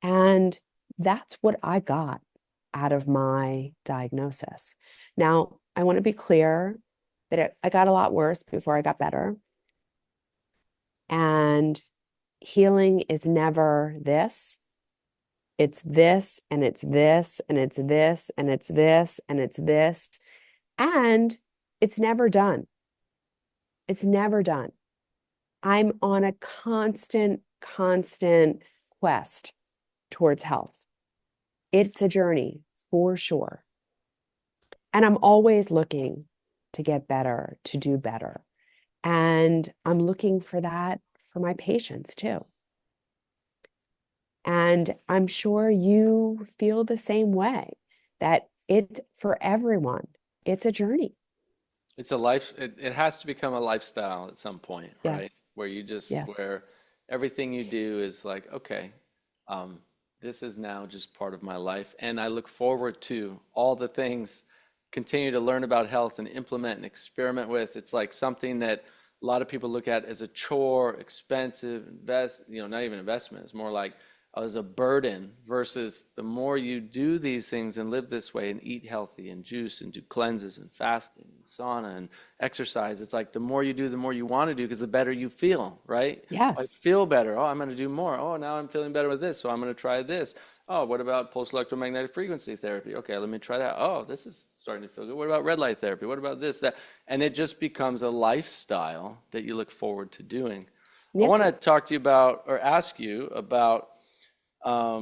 And that's what I got out of my diagnosis. Now, I want to be clear that I got a lot worse before I got better. And healing is never this. It's this, and it's this, and it's this, and it's this, and it's this. And it's never done. It's never done. I'm on a constant quest towards health. It's a journey for sure. And I'm always looking to get better, to do better. And I'm looking for that for my patients too. And I'm sure you feel the same way, that it's for everyone. It's a journey. It's a life, it has to become a lifestyle at some point, right? Yes. Where you just, Yes. where everything you do is like, okay, this is now just part of my life. And I look forward to all the things, continue to learn about health and implement and experiment with. It's like something that a lot of people look at as a chore, expensive, not even investment. It's more like, as a burden versus the more you do these things and live this way and eat healthy and juice and do cleanses and fasting and sauna and exercise, it's like the more you do, the more you want to do because the better you feel, right? I Yes. feel better. Oh, I'm going to do more. Oh, now I'm feeling better with this, so I'm going to try this. Oh, what about pulse electromagnetic frequency therapy? Okay, let me try that. Oh, this is starting to feel good. What about red light therapy? What about this, that? And it just becomes a lifestyle that you look forward to doing. I Yeah. want to talk to you about or ask you about a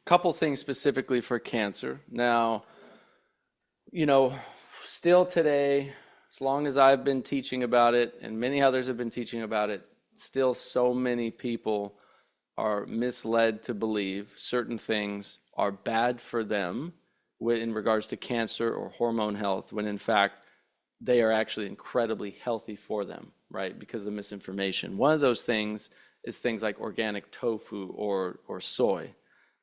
couple things specifically for cancer. Now, you know, still today, as long as I've been teaching about it and many others have been teaching about it, still so many people are misled to believe certain things are bad for them in regards to cancer or hormone health, when in fact they are actually incredibly healthy for them, right? Because of misinformation. One of those things is things like organic tofu or soy,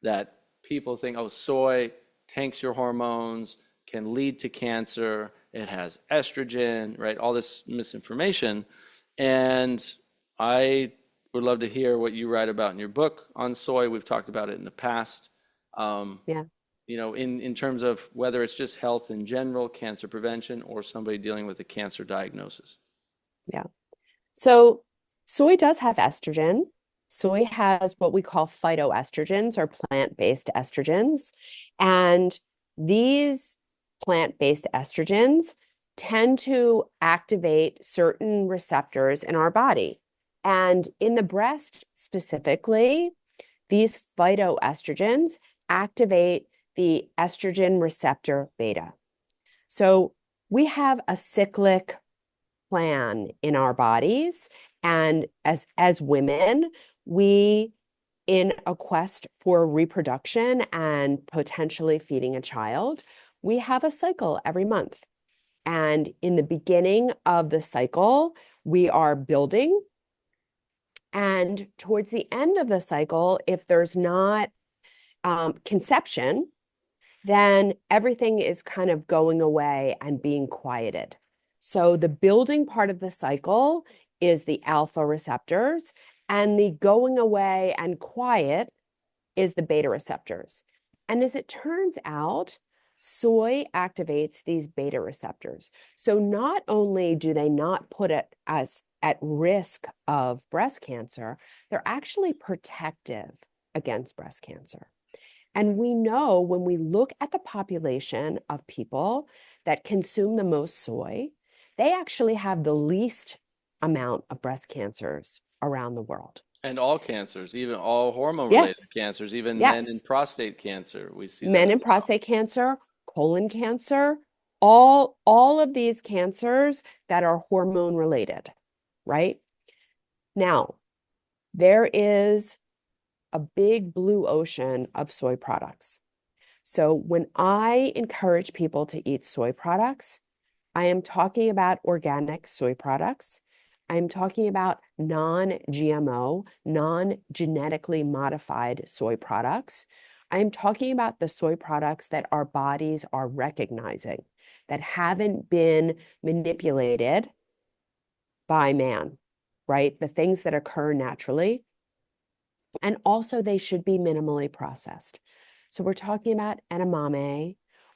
that people think, oh, soy tanks your hormones, can lead to cancer, it has estrogen, right? All this misinformation. And I would love to hear what you write about in your book on soy. We've talked about it in the past. Um, Yeah. in terms of whether it's just health in general, cancer prevention, or somebody dealing with a cancer diagnosis. Yeah. So soy does have estrogen. Soy has what we call phytoestrogens or plant-based estrogens. And these plant-based estrogens tend to activate certain receptors in our body. And in the breast specifically, these phytoestrogens activate the estrogen receptor beta. So we have a cyclic plan in our bodies. And as women, we, in a quest for reproduction and potentially feeding a child, we have a cycle every month. And in the beginning of the cycle, we are building. And towards the end of the cycle, if there's not conception, then everything is kind of going away and being quieted. So the building part of the cycle is the alpha receptors, and the going away and quiet is the beta receptors. And as it turns out, soy activates these beta receptors. So not only do they not put it as at risk of breast cancer, they're actually protective against breast cancer. And we know when we look at the population of people that consume the most soy, they actually have the least amount of breast cancers around the world. And all cancers, even all hormone related Yes, cancers, even men in yes. prostate cancer, we see that Men as in prostate cancer, colon cancer, all of these cancers that are hormone related, right? Now, there is a big blue ocean of soy products. So when I encourage people to eat soy products, I am talking about organic soy products. I'm talking about non-GMO, non-genetically modified soy products. I'm talking about the soy products that our bodies are recognizing, that haven't been manipulated by man, right? The things that occur naturally. And also, they should be minimally processed. So we're talking about edamame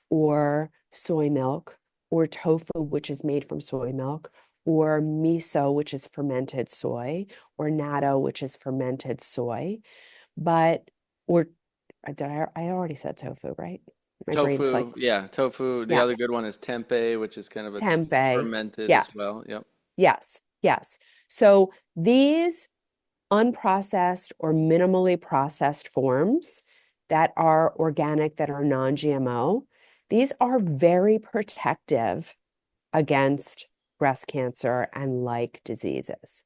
or soy milk or tofu, which is made from soy milk, or miso, which is fermented soy, or natto, which is fermented soy. But, or I already said tofu, right? My brain's like, tofu. Yeah, tofu. The yeah, other good one is tempeh, which is kind of a tempeh. fermented Yeah, as well. Yep. yes, yes. So these unprocessed or minimally processed forms that are organic, that are non-GMO, these are very protective against breast cancer and like diseases.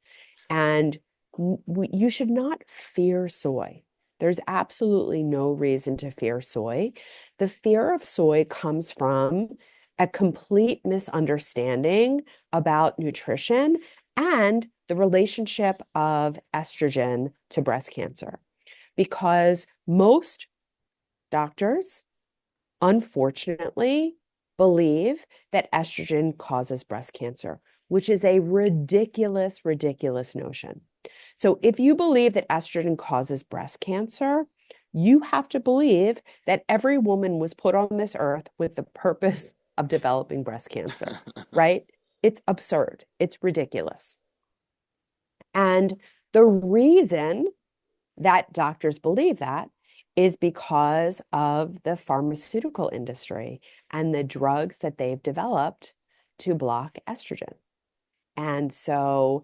And you should not fear soy. There's absolutely no reason to fear soy. The fear of soy comes from a complete misunderstanding about nutrition and the relationship of estrogen to breast cancer. Because most doctors, unfortunately, believe that estrogen causes breast cancer, which is a ridiculous, ridiculous notion. So if you believe that estrogen causes breast cancer, you have to believe that every woman was put on this earth with the purpose of developing breast cancer, right? It's absurd. It's ridiculous. And the reason that doctors believe that is because of the pharmaceutical industry and the drugs that they've developed to block estrogen. And so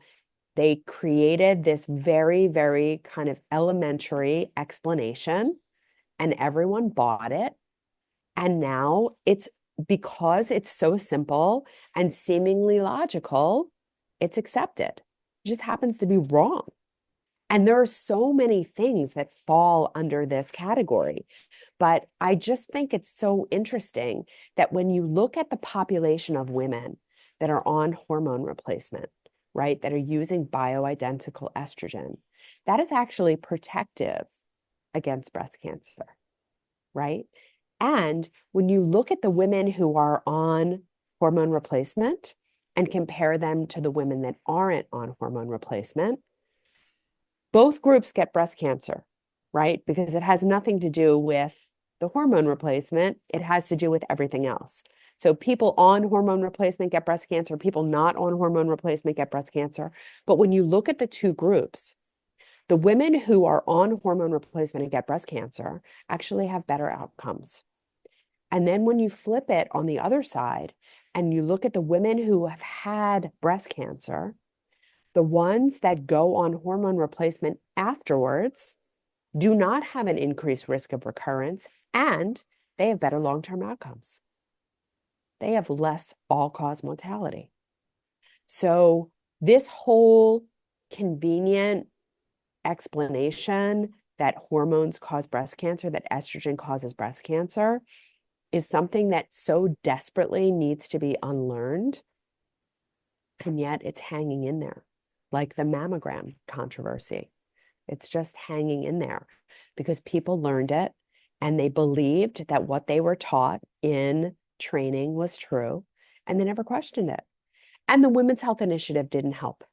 they created this very, very kind of elementary explanation, and everyone bought it. And now it's because it's so simple and seemingly logical, it's accepted. It just happens to be wrong. And there are so many things that fall under this category. But I just think it's so interesting that when you look at the population of women that are on hormone replacement, right, that are using bioidentical estrogen, that is actually protective against breast cancer, right? And when you look at the women who are on hormone replacement and compare them to the women that aren't on hormone replacement, both groups get breast cancer, right? Because it has nothing to do with the hormone replacement. It has to do with everything else. So people on hormone replacement get breast cancer, people not on hormone replacement get breast cancer. But when you look at the two groups, the women who are on hormone replacement and get breast cancer actually have better outcomes. And then when you flip it on the other side and you look at the women who have had breast cancer, the ones that go on hormone replacement afterwards do not have an increased risk of recurrence, and they have better long-term outcomes. They have less all-cause mortality. So this whole convenient explanation that hormones cause breast cancer, that estrogen causes breast cancer, is something that so desperately needs to be unlearned, and yet it's hanging in there, like the mammogram controversy. It's just hanging in there because people learned it and they believed that what they were taught in training was true, and they never questioned it. And the Women's Health Initiative didn't help,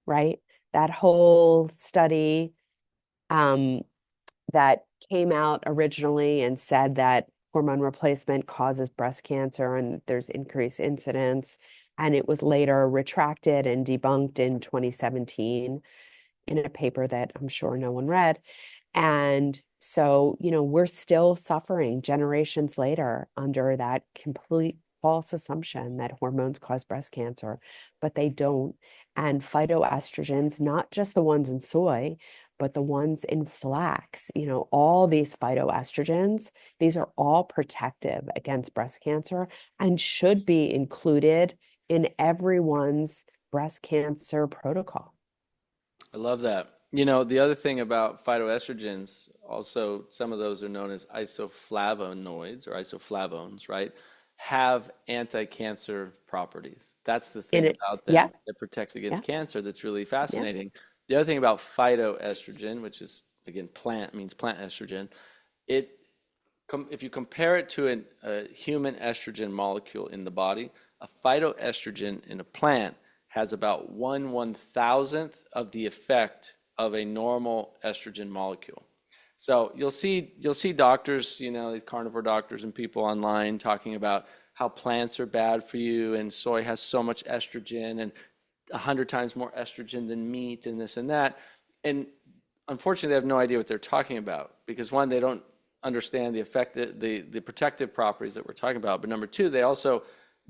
right? That whole study that came out originally and said that hormone replacement causes breast cancer and there's increased incidence, and it was later retracted and debunked in 2017 in a paper that I'm sure no one read. And so, we're still suffering generations later under that complete false assumption that hormones cause breast cancer, but they don't. And phytoestrogens, not just the ones in soy, but the ones in flax, all these phytoestrogens, these are all protective against breast cancer and should be included in everyone's breast cancer protocol. I love that. The other thing about phytoestrogens, also some of those are known as isoflavonoids or isoflavones, right? Have anti-cancer properties. That's the In thing it, about yeah, them that protects yeah, against cancer that's really yeah. fascinating. The other thing about phytoestrogen, which is again plant, means plant estrogen, it if you compare it to a human estrogen molecule in the body, a phytoestrogen in a plant has about 1/1000th of the effect of a normal estrogen molecule. So you'll see doctors, these carnivore doctors and people online talking about how plants are bad for you and soy has so much estrogen and 100 times more estrogen than meat and this and that. And unfortunately, they have no idea what they're talking about because one, they don't understand the effect, the protective properties that we're talking about. But number two, they also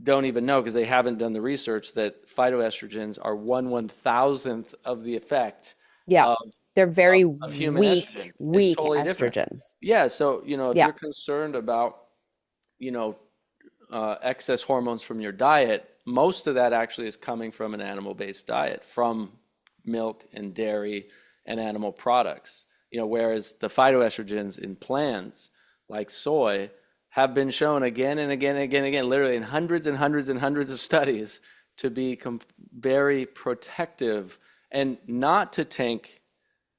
don't even know because they haven't done the research that phytoestrogens are 1/1000th of the effect Yeah. of, They're very of human weak, estrogen. It's weak totally different. estrogens. Yeah, so if Yeah. you're concerned about you know excess hormones from your diet, most of that actually is coming from an animal-based diet, from milk and dairy and animal products. Whereas the phytoestrogens in plants like soy have been shown again and again and again and again, literally in hundreds and hundreds and hundreds of studies, to be very protective and not to tank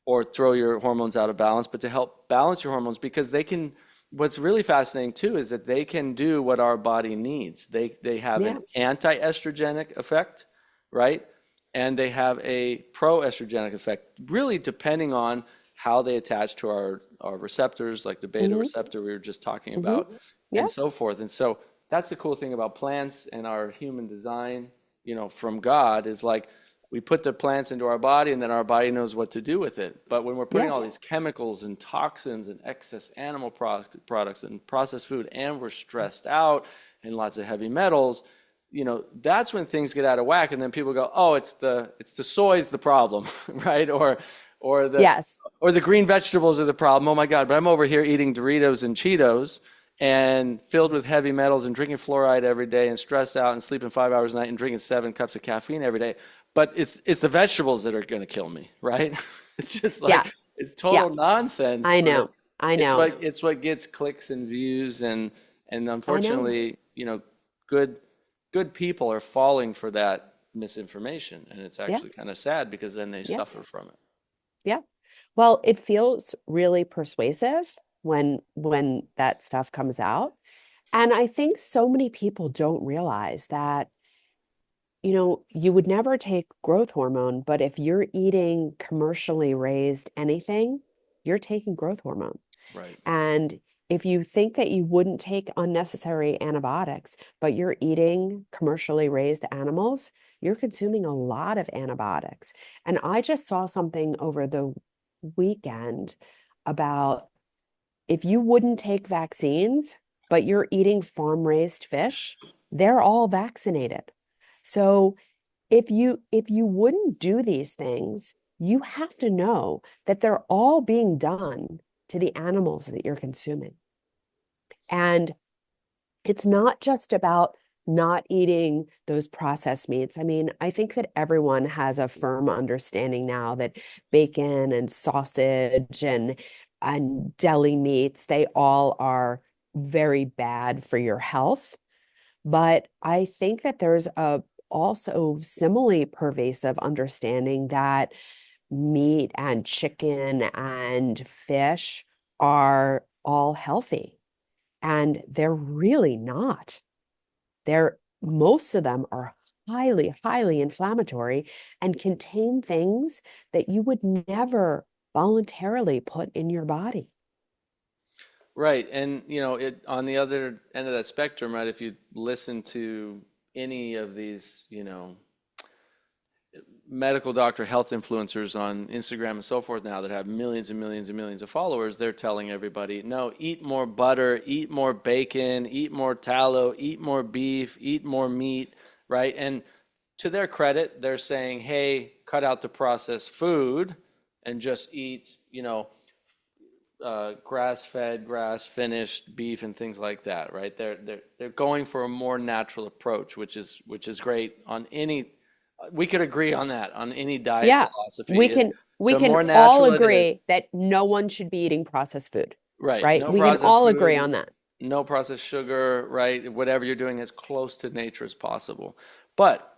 or throw your hormones out of balance, but to help balance your hormones because they can. What's really fascinating too is that they can do what our body needs. They have Yeah. an anti-estrogenic effect, right? and they have a pro-estrogenic effect, really depending on how they attach to our receptors, like the beta Hmm. receptor we were just talking Hmm. about, and Yeah. so forth. And so that's the cool thing about plants and our human design, from God, is like we put the plants into our body and then our body knows what to do with it. But when we're putting Yeah. all these chemicals and toxins and excess animal products and processed food, and we're stressed out and lots of heavy metals, that's when things get out of whack, and then people go, oh, it's the soy's the problem, right? Or the Yes. or the green vegetables are the problem. Oh my God, but I'm over here eating Doritos and Cheetos and filled with heavy metals and drinking fluoride every day and stressed out and sleeping 5 hours a night and drinking 7 cups of caffeine every day. But it's the vegetables that are going to kill me, right? It's just Yeah. like it's Yeah. total nonsense, I but know. I it's know. what gets clicks and views, and I know. unfortunately, good good people are falling for that misinformation, and it's Yeah. actually kind of sad because then they Yeah. suffer from it. Yeah. Well, it feels really persuasive when that stuff comes out. And I think so many people don't realize that, you would never take growth hormone, but if you're eating commercially raised anything, you're taking growth hormone. Right. And if you think that you wouldn't take unnecessary antibiotics, but you're eating commercially raised animals, you're consuming a lot of antibiotics. And I just saw something over the weekend about if you wouldn't take vaccines, but you're eating farm-raised fish, they're all vaccinated. So if you wouldn't do these things, you have to know that they're all being done to the animals that you're consuming. And it's not just about not eating those processed meats. I mean, I think that everyone has a firm understanding now that bacon and sausage and deli meats, they all are very bad for your health. But I think that there's a also similarly pervasive understanding that meat and chicken and fish are all healthy, and they're really not. Most of them are highly, highly inflammatory and contain things that you would never voluntarily put in your body. Right. And it on the other end of that spectrum, right, if you listen to any of these, medical doctor health influencers on Instagram and so forth now that have millions and millions and millions of followers, they're telling everybody, no, eat more butter, eat more bacon, eat more tallow, eat more beef, eat more meat, right? And to their credit, they're saying, hey, cut out the processed food and just eat, grass-fed, grass-finished beef and things like that, right? They're going for a more natural approach, which is great on any. We could agree on that on any diet Yeah, philosophy. we Is can we the can more all natural it agree is, that no one should be eating processed food, right? right? No We can processed all agree food, on that. no processed sugar, right? Whatever you're doing as close to nature as possible. But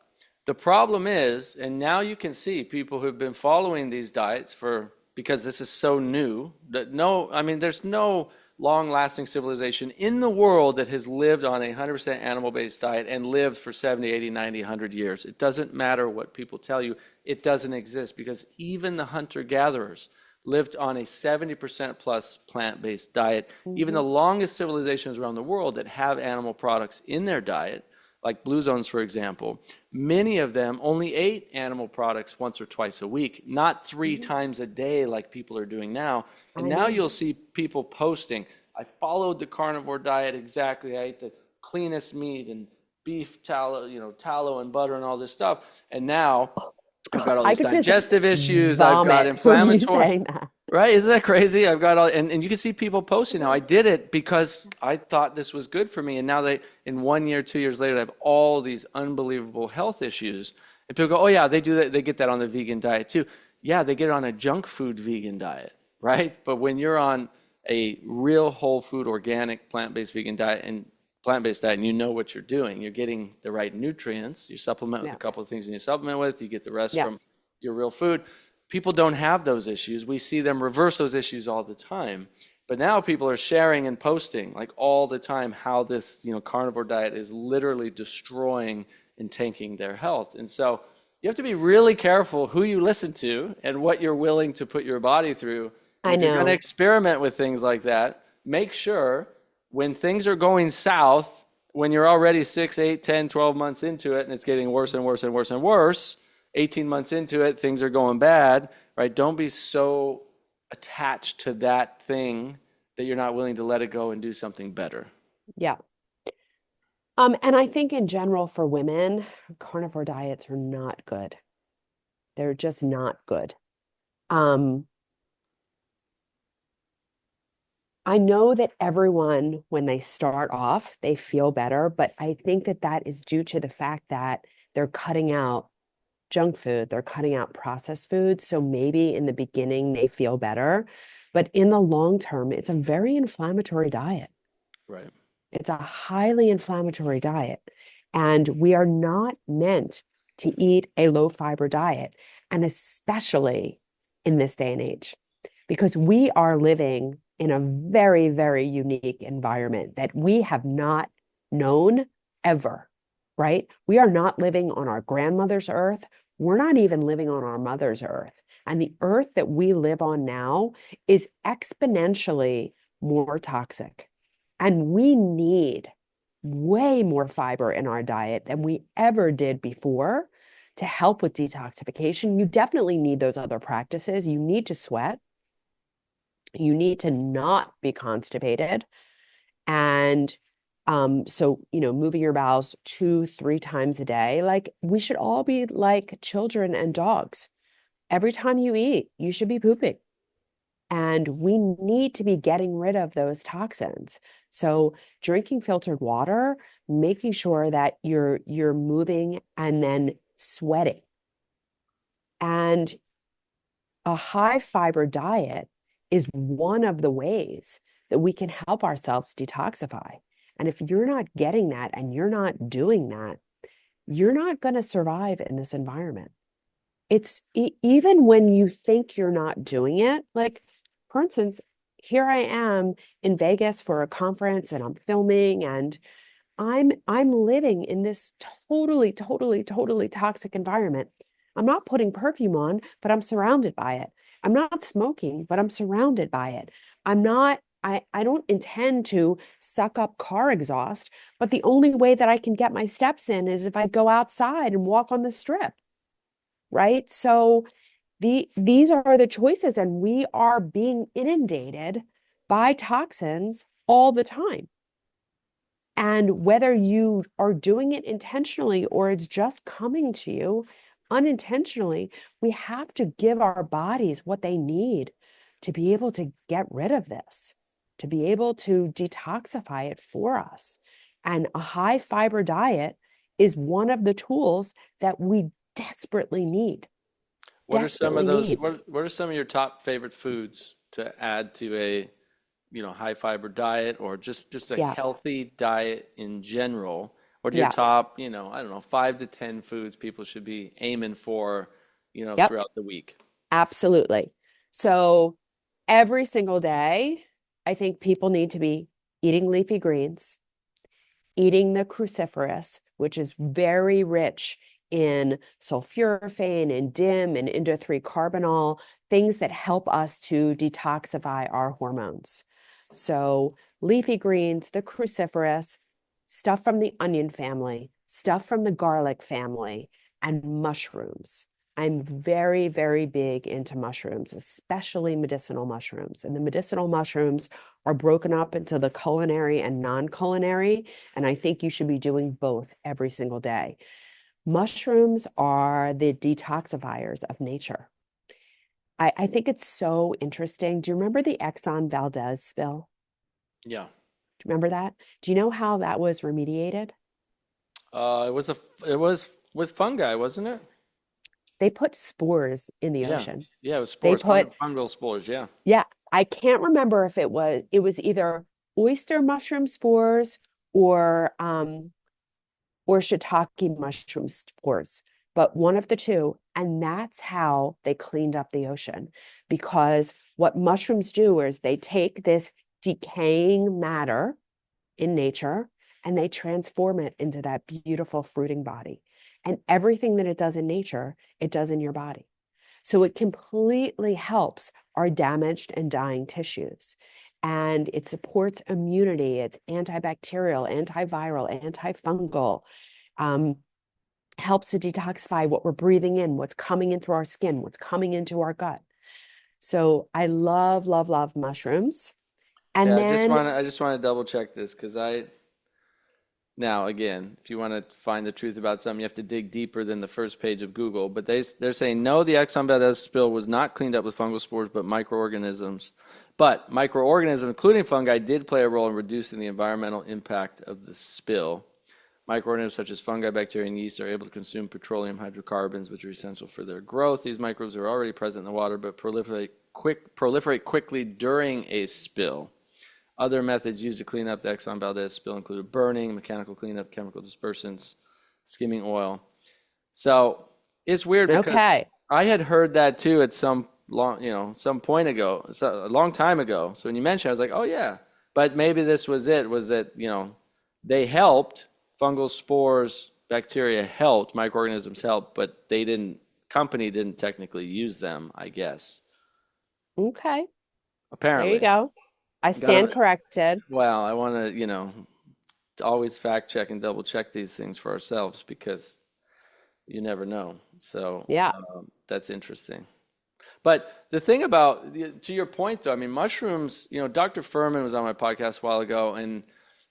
the problem is, and now you can see people who've been following these diets for because this is so new that no, I mean, there's no long-lasting civilization in the world that has lived on a 100% animal-based diet and lived for 70, 80, 90, 100 years. It doesn't matter what people tell you. It doesn't exist because even the hunter-gatherers lived on a 70% plus plant-based diet. Even Hmm. the longest civilizations around the world that have animal products in their diet, like blue zones, for example, many of them only ate animal products once or twice a week, not three Hmm. times a day like people are doing now. And I now know. you'll see people posting, I followed the carnivore diet exactly. I ate the cleanest meat and beef tallow, tallow and butter and all this stuff. And now I've got all I these could just digestive issues. I've got vomit from you inflammatory. saying that. Right? Isn't that crazy? I've got all, and you can see people posting now. I did it because I thought this was good for me, and now in 1 year, 2 years later, they have all these unbelievable health issues. And people go, "Oh yeah, they do that. They get that on the vegan diet too." Yeah, they get it on a junk food vegan diet, right? But when you're on a real whole food, organic, plant-based vegan diet and plant-based diet, and you know what you're doing, you're getting the right nutrients. You supplement with Yeah. a couple of things you supplement with. You get the rest from Yes. your real food. People don't have those issues. We see them reverse those issues all the time. But now people are sharing and posting like all the time how this, carnivore diet is literally destroying and tanking their health. And so you have to be really careful who you listen to and what you're willing to put your body through. And I if you're going to know. experiment with things like that, make sure when things are going south, when you're already 6, 8, 10, 12 months into it and it's getting worse and worse and worse and worse, 18 months into it, things are going bad, right? Don't be so attached to that thing that you're not willing to let it go and do something better. Yeah. And I think in general for women, carnivore diets are not good. They're just not good. Um, I know that everyone, when they start off, they feel better, but I think that that is due to the fact that they're cutting out junk food, they're cutting out processed food. So maybe in the beginning they feel better, but in the long term, it's a very inflammatory diet. Right. It's a highly inflammatory diet. And we are not meant to eat a low fiber diet, and especially in this day and age, because we are living in a very, very unique environment that we have not known ever, right? We are not living on our grandmother's earth. We're not even living on our mother's earth. And the earth that we live on now is exponentially more toxic. And we need way more fiber in our diet than we ever did before to help with detoxification. You definitely need those other practices. You need to sweat. You need to not be constipated. And so, moving your bowels 2, 3 times a day, like we should all be like children and dogs. Every time you eat, you should be pooping. And we need to be getting rid of those toxins. So drinking filtered water, making sure that you're moving and then sweating. And a high fiber diet is one of the ways that we can help ourselves detoxify. And if you're not getting that and you're not doing that, you're not going to survive in this environment. It's even when you think you're not doing it, like for instance, here I am in Vegas for a conference and I'm filming and I'm living in this totally, totally, totally toxic environment. I'm not putting perfume on, but I'm surrounded by it. I'm not smoking, but I'm surrounded by it. I don't intend to suck up car exhaust, but the only way that I can get my steps in is if I go outside and walk on the strip, right? So these are the choices, and we are being inundated by toxins all the time. And whether you are doing it intentionally or it's just coming to you unintentionally, we have to give our bodies what they need to be able to get rid of this, to be able to detoxify it for us. And a high fiber diet is one of the tools that we desperately need, What are some of desperately those, need. what are some of your top favorite foods to add to a, high fiber diet or just a Yeah, healthy diet in general? What are your yeah, top, I don't know, 5 to 10 foods people should be aiming for, yep, throughout the week? absolutely. So every single day, I think people need to be eating leafy greens, eating the cruciferous, which is very rich in sulforaphane and DIM and indole-3-carbinol, things that help us to detoxify our hormones. So leafy greens, the cruciferous, stuff from the onion family, stuff from the garlic family, and mushrooms. I'm very, very big into mushrooms, especially medicinal mushrooms. And the medicinal mushrooms are broken up into the culinary and non-culinary. And I think you should be doing both every single day. Mushrooms are the detoxifiers of nature. I think it's so interesting. Do you remember the Exxon Valdez spill? Yeah. Do you remember that? Do you know how that was remediated? It was with fungi, wasn't it? They put spores in the Yeah. ocean. Yeah, it was They spores, put, fungal spores, yeah. yeah, I can't remember if it was either oyster mushroom spores or or shiitake mushroom spores, but one of the two. And that's how they cleaned up the ocean. Because what mushrooms do is they take this decaying matter in nature and they transform it into that beautiful fruiting body. And everything that it does in nature, it does in your body. So it completely helps our damaged and dying tissues. And it supports immunity. It's antibacterial, antiviral, antifungal, helps to detoxify what we're breathing in, what's coming in through our skin, what's coming into our gut. So I love, love, love mushrooms. Yeah, And then, I just want to double check this because now again, if you want to find the truth about something, you have to dig deeper than the first page of Google. But they're saying no, the Exxon Valdez spill was not cleaned up with fungal spores, but microorganisms. But microorganisms, including fungi, did play a role in reducing the environmental impact of the spill. Microorganisms such as fungi, bacteria, and yeast are able to consume petroleum hydrocarbons, which are essential for their growth. These microbes are already present in the water, but proliferate quickly during a spill. Other methods used to clean up the Exxon Valdez spill included burning, mechanical cleanup, chemical dispersants, skimming oil. So it's weird because okay, I had heard that too at some point ago, a long time ago. So when you mentioned it, I was like, oh yeah. But maybe this was it, was that, they helped, fungal spores, bacteria helped, microorganisms helped, but company didn't technically use them, I guess. okay, there you Apparently. go. I stand Gotta, corrected. well, I want to, always fact check and double check these things for ourselves because you never know. So Yeah. that's interesting. But the thing about, to your point though, I mean, mushrooms, Dr. Furman was on my podcast a while ago and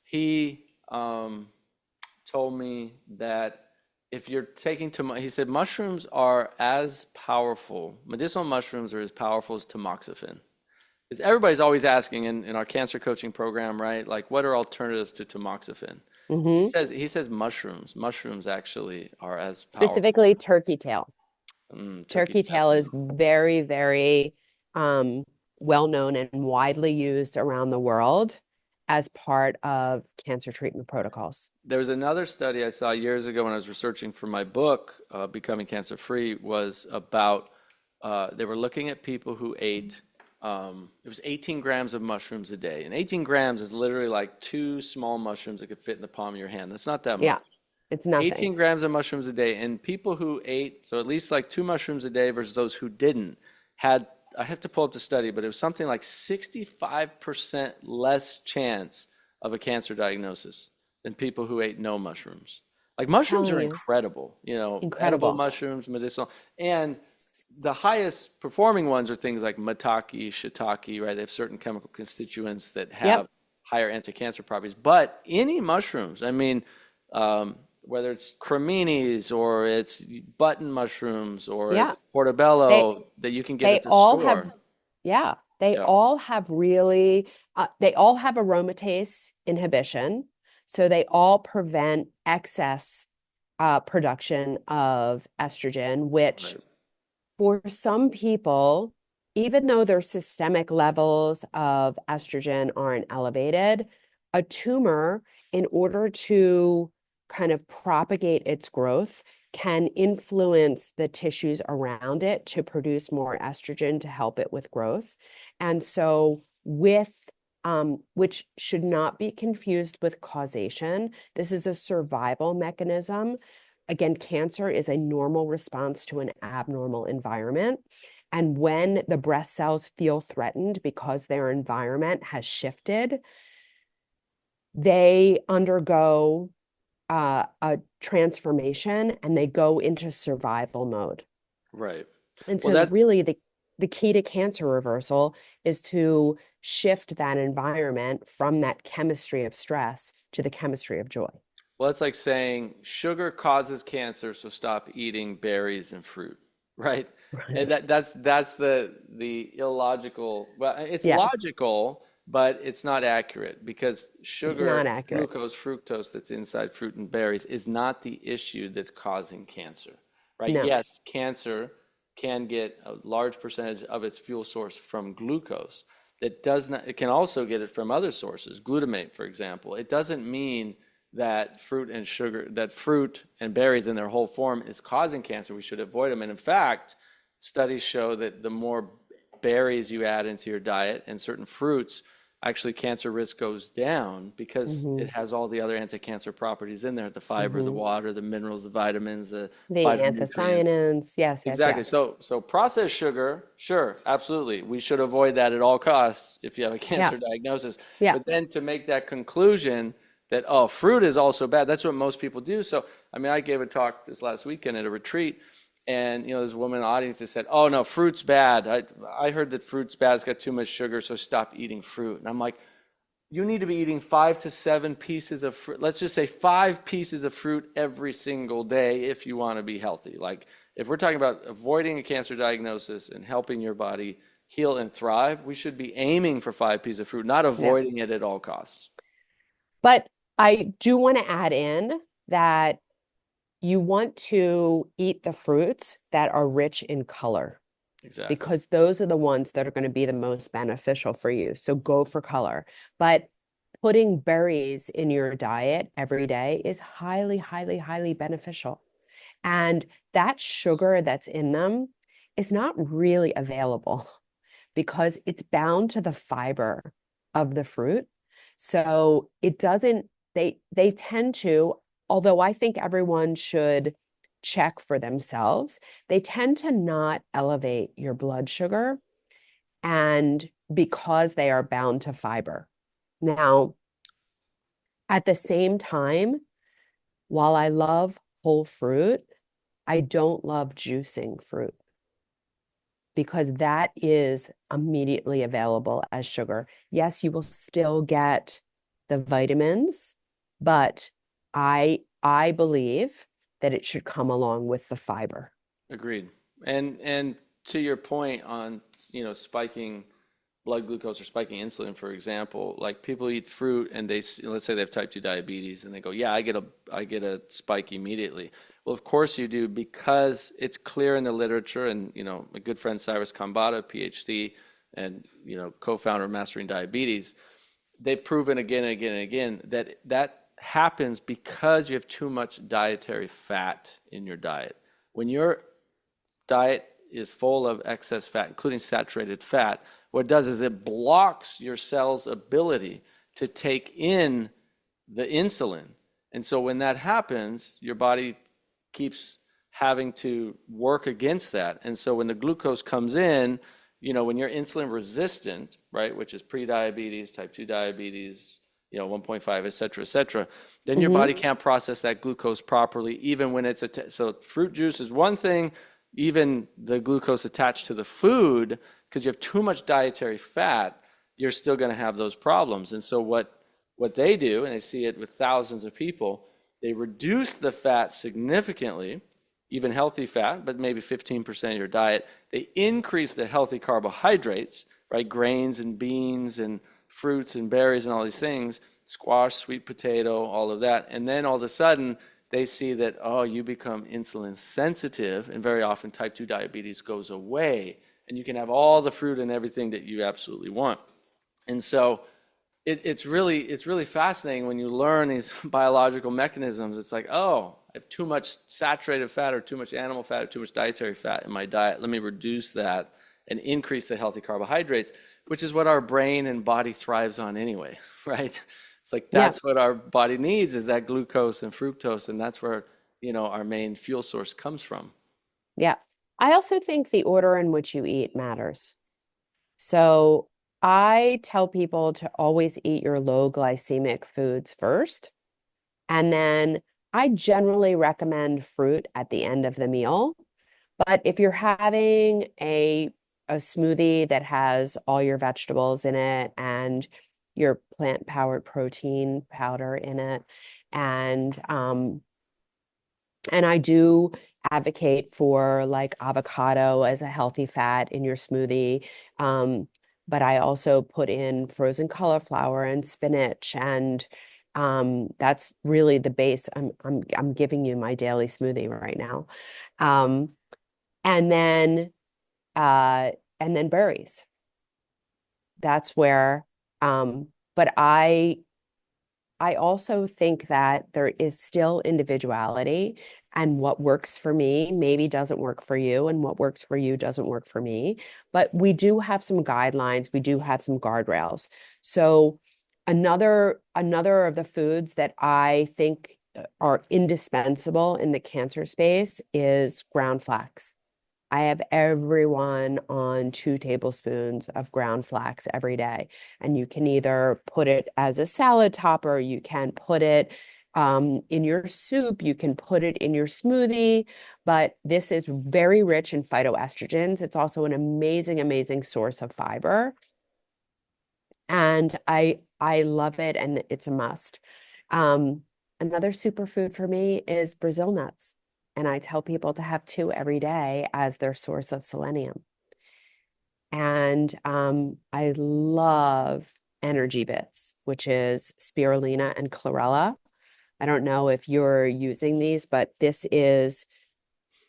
he told me that if you're taking he said mushrooms are as powerful, medicinal mushrooms are as powerful as tamoxifen. Because everybody's always asking in our cancer coaching program, right? Like, what are alternatives to tamoxifen? Hmm. He says mushrooms actually are as powerful. Specifically, turkey tail. Turkey Turkey tail. tail is very, very well known and widely used around the world as part of cancer treatment protocols. There was another study I saw years ago when I was researching for my book, Becoming Cancer Free, was about they were looking at people who ate it was 18 grams of mushrooms a day. And 18 grams is literally like two small mushrooms that could fit in the palm of your hand. That's not that Yeah, much. it's nothing. 18 grams of mushrooms a day. And people who ate, so at least like two mushrooms a day versus those who didn't, had, I have to pull up the study, but it was something like 65% less chance of a cancer diagnosis than people who ate no mushrooms. Like I'm mushrooms telling are you, incredible, edible incredible. mushrooms, medicinal. And the highest performing ones are things like maitake, shiitake, right? They have certain chemical constituents that have Yep. higher anti-cancer properties. But any mushrooms, I mean, whether it's creminis or it's button mushrooms or Yeah. it's They portobello that you can get they at the all have, store. yeah, they Yeah, all have really they all have aromatase inhibition. So they all prevent excess production of estrogen, which right. for some people, even though their systemic levels of estrogen aren't elevated, a tumor, in order to kind of propagate its growth, can influence the tissues around it to produce more estrogen to help it with growth. And so, which should not be confused with causation. This is a survival mechanism. Again, cancer is a normal response to an abnormal environment. And when the breast cells feel threatened because their environment has shifted, they undergo a transformation and they go into survival mode. Right. And Well, so, really, the key to cancer reversal is to shift that environment from that chemistry of stress to the chemistry of joy. it's like saying sugar causes cancer, so stop eating berries and fruit, right? And Right. that's the illogical. Well, it's Yes, logical, but it's not accurate because it's sugar, not accurate. glucose, fructose that's inside fruit and berries is not the issue that's causing cancer, right? No, Yes, cancer can get a large percentage of its fuel source from glucose. That does not. It can also get it from other sources, glutamate, for example. It doesn't mean that fruit and berries in their whole form is causing cancer. We should avoid them. And in fact, studies show that the more berries you add into your diet and certain fruits, actually cancer risk goes down because Hmm. it has all the other anti-cancer properties in there, the fiber, the Hmm. water, the minerals, the vitamins, the The phytonutrients. anthocyanins. Yes, yes, Exactly. yes. So processed sugar, sure, absolutely. We should avoid that at all costs if you have a Yeah. cancer diagnosis. Yeah. But then to make that conclusion that, oh, fruit is also bad, that's what most people do. So, I mean, I gave a talk this last weekend at a retreat, and there's a woman in the audience that said, "Oh no, fruit's bad. I heard that fruit's bad. It's got too much sugar, so stop eating fruit." And I'm like, you need to be eating 5 to 7 pieces of fruit. Let's just say 5 pieces of fruit every single day if you want to be healthy. Like if we're talking about avoiding a cancer diagnosis and helping your body heal and thrive, we should be aiming for 5 pieces of fruit, not Yeah. avoiding it at all costs. But I do want to add in that you want to eat the fruits that are rich in color, Exactly. because those are the ones that are going to be the most beneficial for you. So go for color. But putting berries in your diet every day is highly, highly, highly beneficial. And that sugar that's in them is not really available because it's bound to the fiber of the fruit. So it doesn't, they tend to, although I think everyone should check for themselves, they tend to not elevate your blood sugar, and because they are bound to fiber. Now, at the same time, while I love whole fruit, I don't love juicing fruit because that is immediately available as sugar. Yes, you will still get the vitamins, but I believe that it should come along with the fiber. Agreed. And to your point on, spiking blood glucose or spiking insulin, for example, like people eat fruit and let's say they have type 2 diabetes and they go, yeah, I get a spike immediately. Well, of course you do, because it's clear in the literature, and my good friend Cyrus Kambata, PhD, and co-founder of Mastering Diabetes, they've proven again and again and again that that happens because you have too much dietary fat in your diet. When your diet is full of excess fat, including saturated fat, what it does is it blocks your cell's ability to take in the insulin. And so when that happens, your body keeps having to work against that. And so when the glucose comes in, when you're insulin resistant, right, which is pre-diabetes, type 2 diabetes, 1.5, et cetera, then your body Mm-hmm. can't process that glucose properly, even when so fruit juice is one thing, even the glucose attached to the food, because you have too much dietary fat, you're still going to have those problems. And so what they do, and they see it with thousands of people, they reduce the fat significantly, even healthy fat, but maybe 15% of your diet. They increase the healthy carbohydrates, right? Grains and beans and fruits and berries and all these things, squash, sweet potato, all of that. And then all of a sudden, they see that, oh, you become insulin sensitive, and very often type 2 diabetes goes away, and you can have all the fruit and everything that you absolutely want. And so it's really fascinating when you learn these biological mechanisms. It's like, oh, I have too much saturated fat or too much animal fat or too much dietary fat in my diet. Let me reduce that and increase the healthy carbohydrates, which is what our brain and body thrives on anyway, right? It's like Yeah. that's what our body needs, is that glucose and fructose, and that's where, our main fuel source comes from. Yeah. I also think the order in which you eat matters. So I tell people to always eat your low glycemic foods first. And then I generally recommend fruit at the end of the meal. But if you're having a smoothie that has all your vegetables in it and your plant-powered protein powder in it, and and I do advocate for like avocado as a healthy fat in your smoothie. Um, but I also put in frozen cauliflower and spinach, and that's really the base. I'm giving you my daily smoothie right now. Um, and then uh, and then berries. That's where but I also think that there is still individuality, And what works for me maybe doesn't work for you, and what works for you doesn't work for me. But we do have some guidelines, we do have some guardrails. So another of the foods that I think are indispensable in the cancer space is ground flax. I have everyone on 2 tablespoons of ground flax every day. And you can either put it as a salad topper, you can put it in your soup, you can put it in your smoothie, but this is very rich in phytoestrogens. It's also an amazing, amazing source of fiber. And I love it, and it's a must. Um, Another superfood for me is Brazil nuts. And I tell people to have 2 every day as their source of selenium. And I love energy bits, which is spirulina and chlorella. I don't know if you're using these, but this is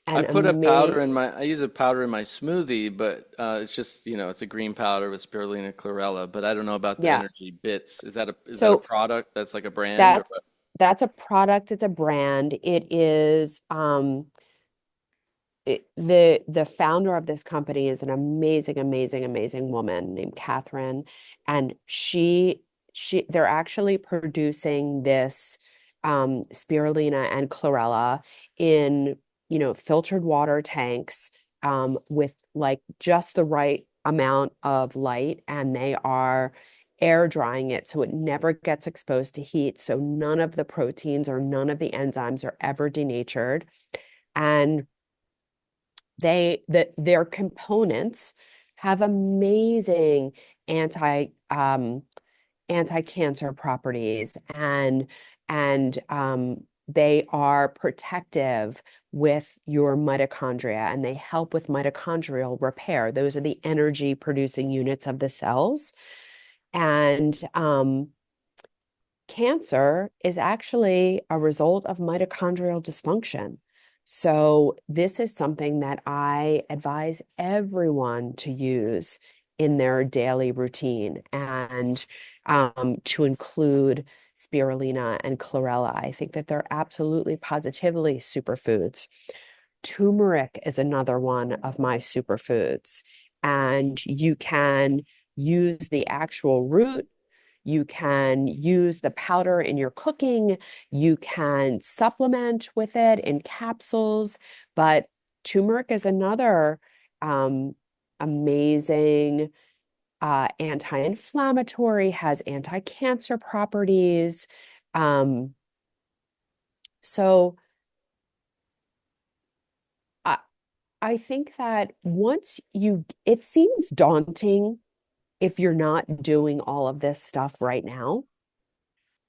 I an put a powder amazing, in my, I use a powder in my smoothie, but it's just, it's a green powder with spirulina chlorella, but I don't know about the yeah. energy bits. Is that a So product that's like a brand or that's what? that's a product, it's a brand. It is the founder of this company is an amazing, amazing, amazing woman named Catherine, and they're actually producing this spirulina and chlorella in filtered water tanks with like just the right amount of light, and they are air drying it so it never gets exposed to heat, so none of the proteins or none of the enzymes are ever denatured. And their components have amazing anti anti-cancer properties, and they are protective with your mitochondria, and they help with mitochondrial repair. Those are the energy producing units of the cells. And cancer is actually a result of mitochondrial dysfunction. So this is something that I advise everyone to use in their daily routine, and to include spirulina and chlorella. I think that they're absolutely positively superfoods. Turmeric is another one of my superfoods, and you can use the actual root, you can use the powder in your cooking. You can supplement with it in capsules. But turmeric is another amazing anti-inflammatory, has anti-cancer properties. Um, so I, I think that it seems daunting if you're not doing all of this stuff right now.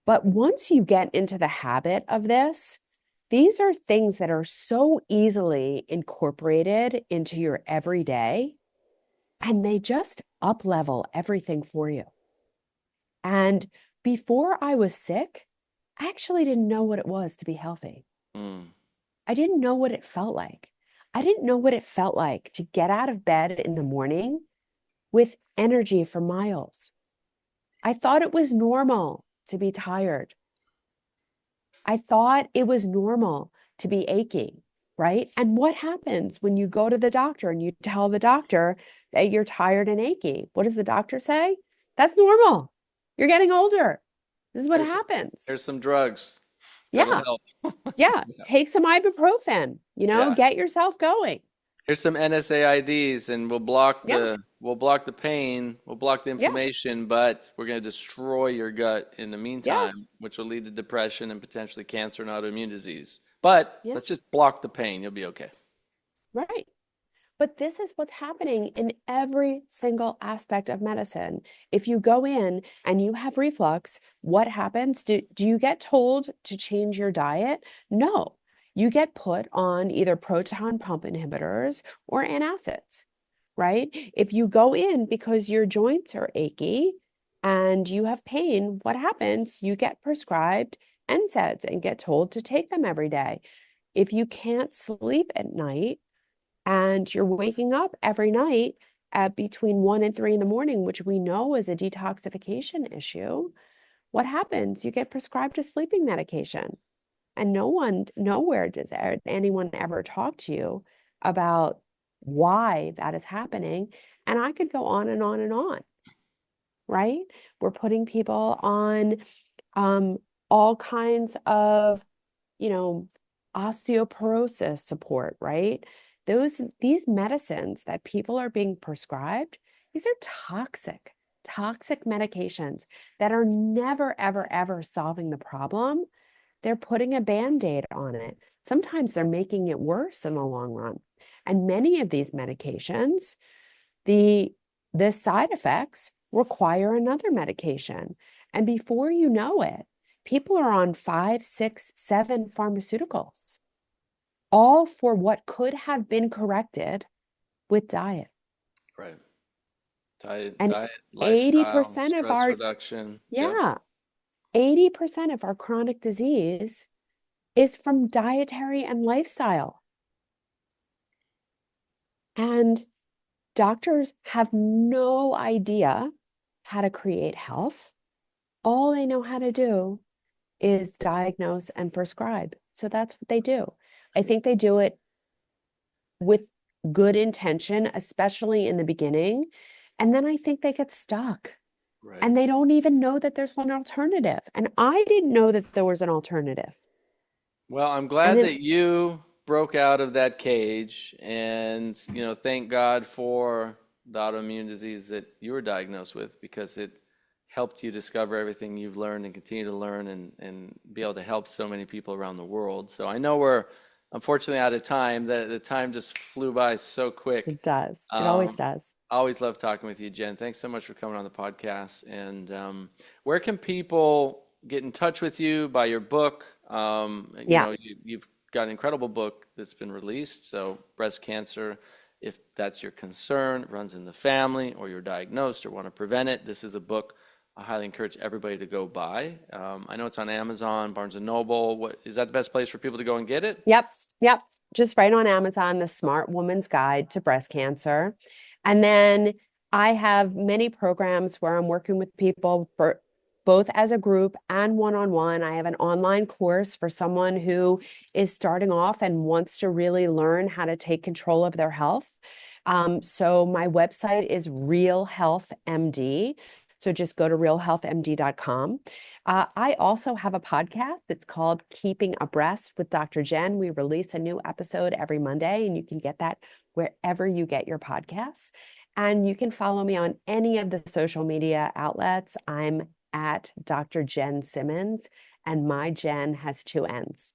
But once you get into the habit of this, these are things that are so easily incorporated into your everyday, and they just up level everything for you. And before I was sick, I actually didn't know what it was to be healthy. Mm. I didn't know what it felt like. I didn't know what it felt like to get out of bed in the morning with energy for miles. I thought it was normal to be tired. I thought it was normal to be achy, right? And what happens when you go to the doctor and you tell the doctor that you're tired and achy? What does the doctor say? That's normal. You're getting older. This is what Here's happens. here's some drugs that'll Yeah. help. Yeah. Yeah. Take some ibuprofen, Yeah. get yourself going. Here's some NSAIDs, and we'll block Yeah. the pain, we'll block the Yeah. inflammation, but we're going to destroy your gut in the Yeah. meantime, which will lead to depression and potentially cancer and autoimmune disease. But Yeah. let's just block the pain. You'll be okay. Right. But this is what's happening in every single aspect of medicine. If you go in and you have reflux, what happens? Do you get told to change your diet? No. You get put on either proton pump inhibitors or antacids, right? If you go in because your joints are achy and you have pain, what happens? You get prescribed NSAIDs and get told to take them every day. If you can't sleep at night, and you're waking up every night at between 1 and 3 in the morning, which we know is a detoxification issue, what happens? You get prescribed a sleeping medication. And nowhere does anyone ever talk to you about why that is happening. And I could go on and on and on, right? We're putting people on all kinds of, osteoporosis support, right? These medicines that people are being prescribed, these are toxic medications that are never, ever, ever solving the problem. They're putting a Band-Aid on it. Sometimes they're making it worse in the long run. And many of these medications, the side effects require another medication. And before you know it, people are on 5, 6, 7 pharmaceuticals, all for what could have been corrected with diet. Right. And Diet, lifestyle, 80% of stress our, reduction. yeah, 80% of our chronic disease is from dietary and lifestyle. And doctors have no idea how to create health. All they know how to do is diagnose and prescribe. So that's what they do. I think they do it with good intention, especially in the beginning. And then I think they get stuck. Right. And they don't even know that there's an alternative. And I didn't know that there was an alternative. Well, I'm glad that you broke out of that cage, and thank God for the autoimmune disease that you were diagnosed with, because it helped you discover everything you've learned and continue to learn and be able to help so many people around the world. So I know we're unfortunately out of time. The time just flew by so quick. It does. It always does. I always love talking with you, Jenn. Thanks so much for coming on the podcast. And where can people get in touch with you? Buy your book? You've got an incredible book that's been released. So breast cancer, if that's your concern, runs in the family, or you're diagnosed or want to prevent it, this is a book I highly encourage everybody to go buy. I know it's on Amazon, Barnes & Noble. Is that the best place for people to go and get it? Yep. Just right on Amazon, The Smart Woman's Guide to Breast Cancer. And then I have many programs where I'm working with people for both as a group and one-on-one. I have an online course for someone who is starting off and wants to really learn how to take control of their health. So my website is Real Health MD. So just go to realhealthmd.com. I also have a podcast. It's called Keeping Abreast with Dr. Jenn. We release a new episode every Monday, and you can get that wherever you get your podcasts. And you can follow me on any of the social media outlets. I'm at Dr. Jenn Simmons, and my Jenn has 2 N's.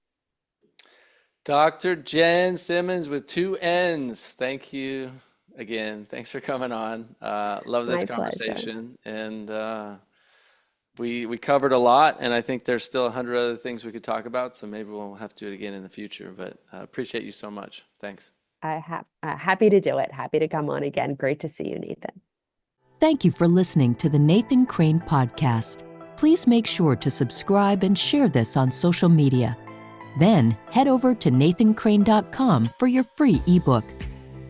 Dr. Jenn Simmons with 2 N's. Thank you again. Thanks for coming on. Love this conversation. And we covered a lot, and I think there's still 100 other things we could talk about, so maybe we'll have to do it again in the future. But appreciate you so much. Thanks. Happy to do it. Happy to come on again. Great to see you, Nathan. Thank you for listening to the Nathan Crane Podcast. Please make sure to subscribe and share this on social media. Then head over to nathancrane.com for your free ebook.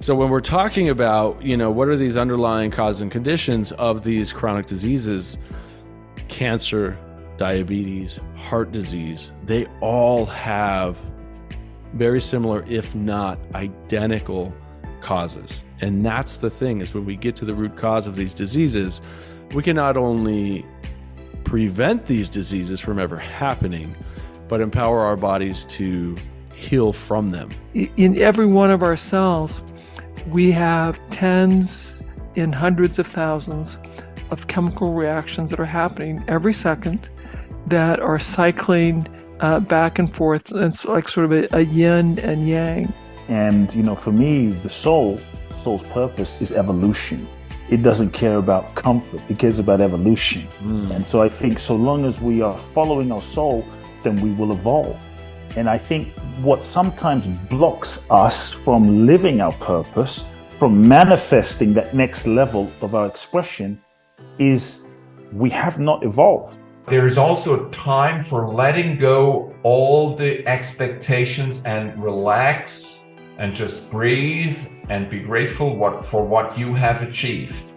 So when we're talking about, what are these underlying causes and conditions of these chronic diseases, cancer, diabetes, heart disease, they all have very similar, if not identical, causes. And that's the thing, is when we get to the root cause of these diseases, we can not only prevent these diseases from ever happening, but empower our bodies to heal from them. In every one of our cells, we have tens and hundreds of thousands of chemical reactions that are happening every second that are cycling back and forth. It's like sort of a yin and yang. And, for me, the soul's purpose is evolution. It doesn't care about comfort. It cares about evolution. And so I think so long as we are following our soul, then we will evolve. And I think what sometimes blocks us from living our purpose, from manifesting that next level of our expression, is we have not evolved. There is also time for letting go all the expectations and relax and just breathe and be grateful for what you have achieved.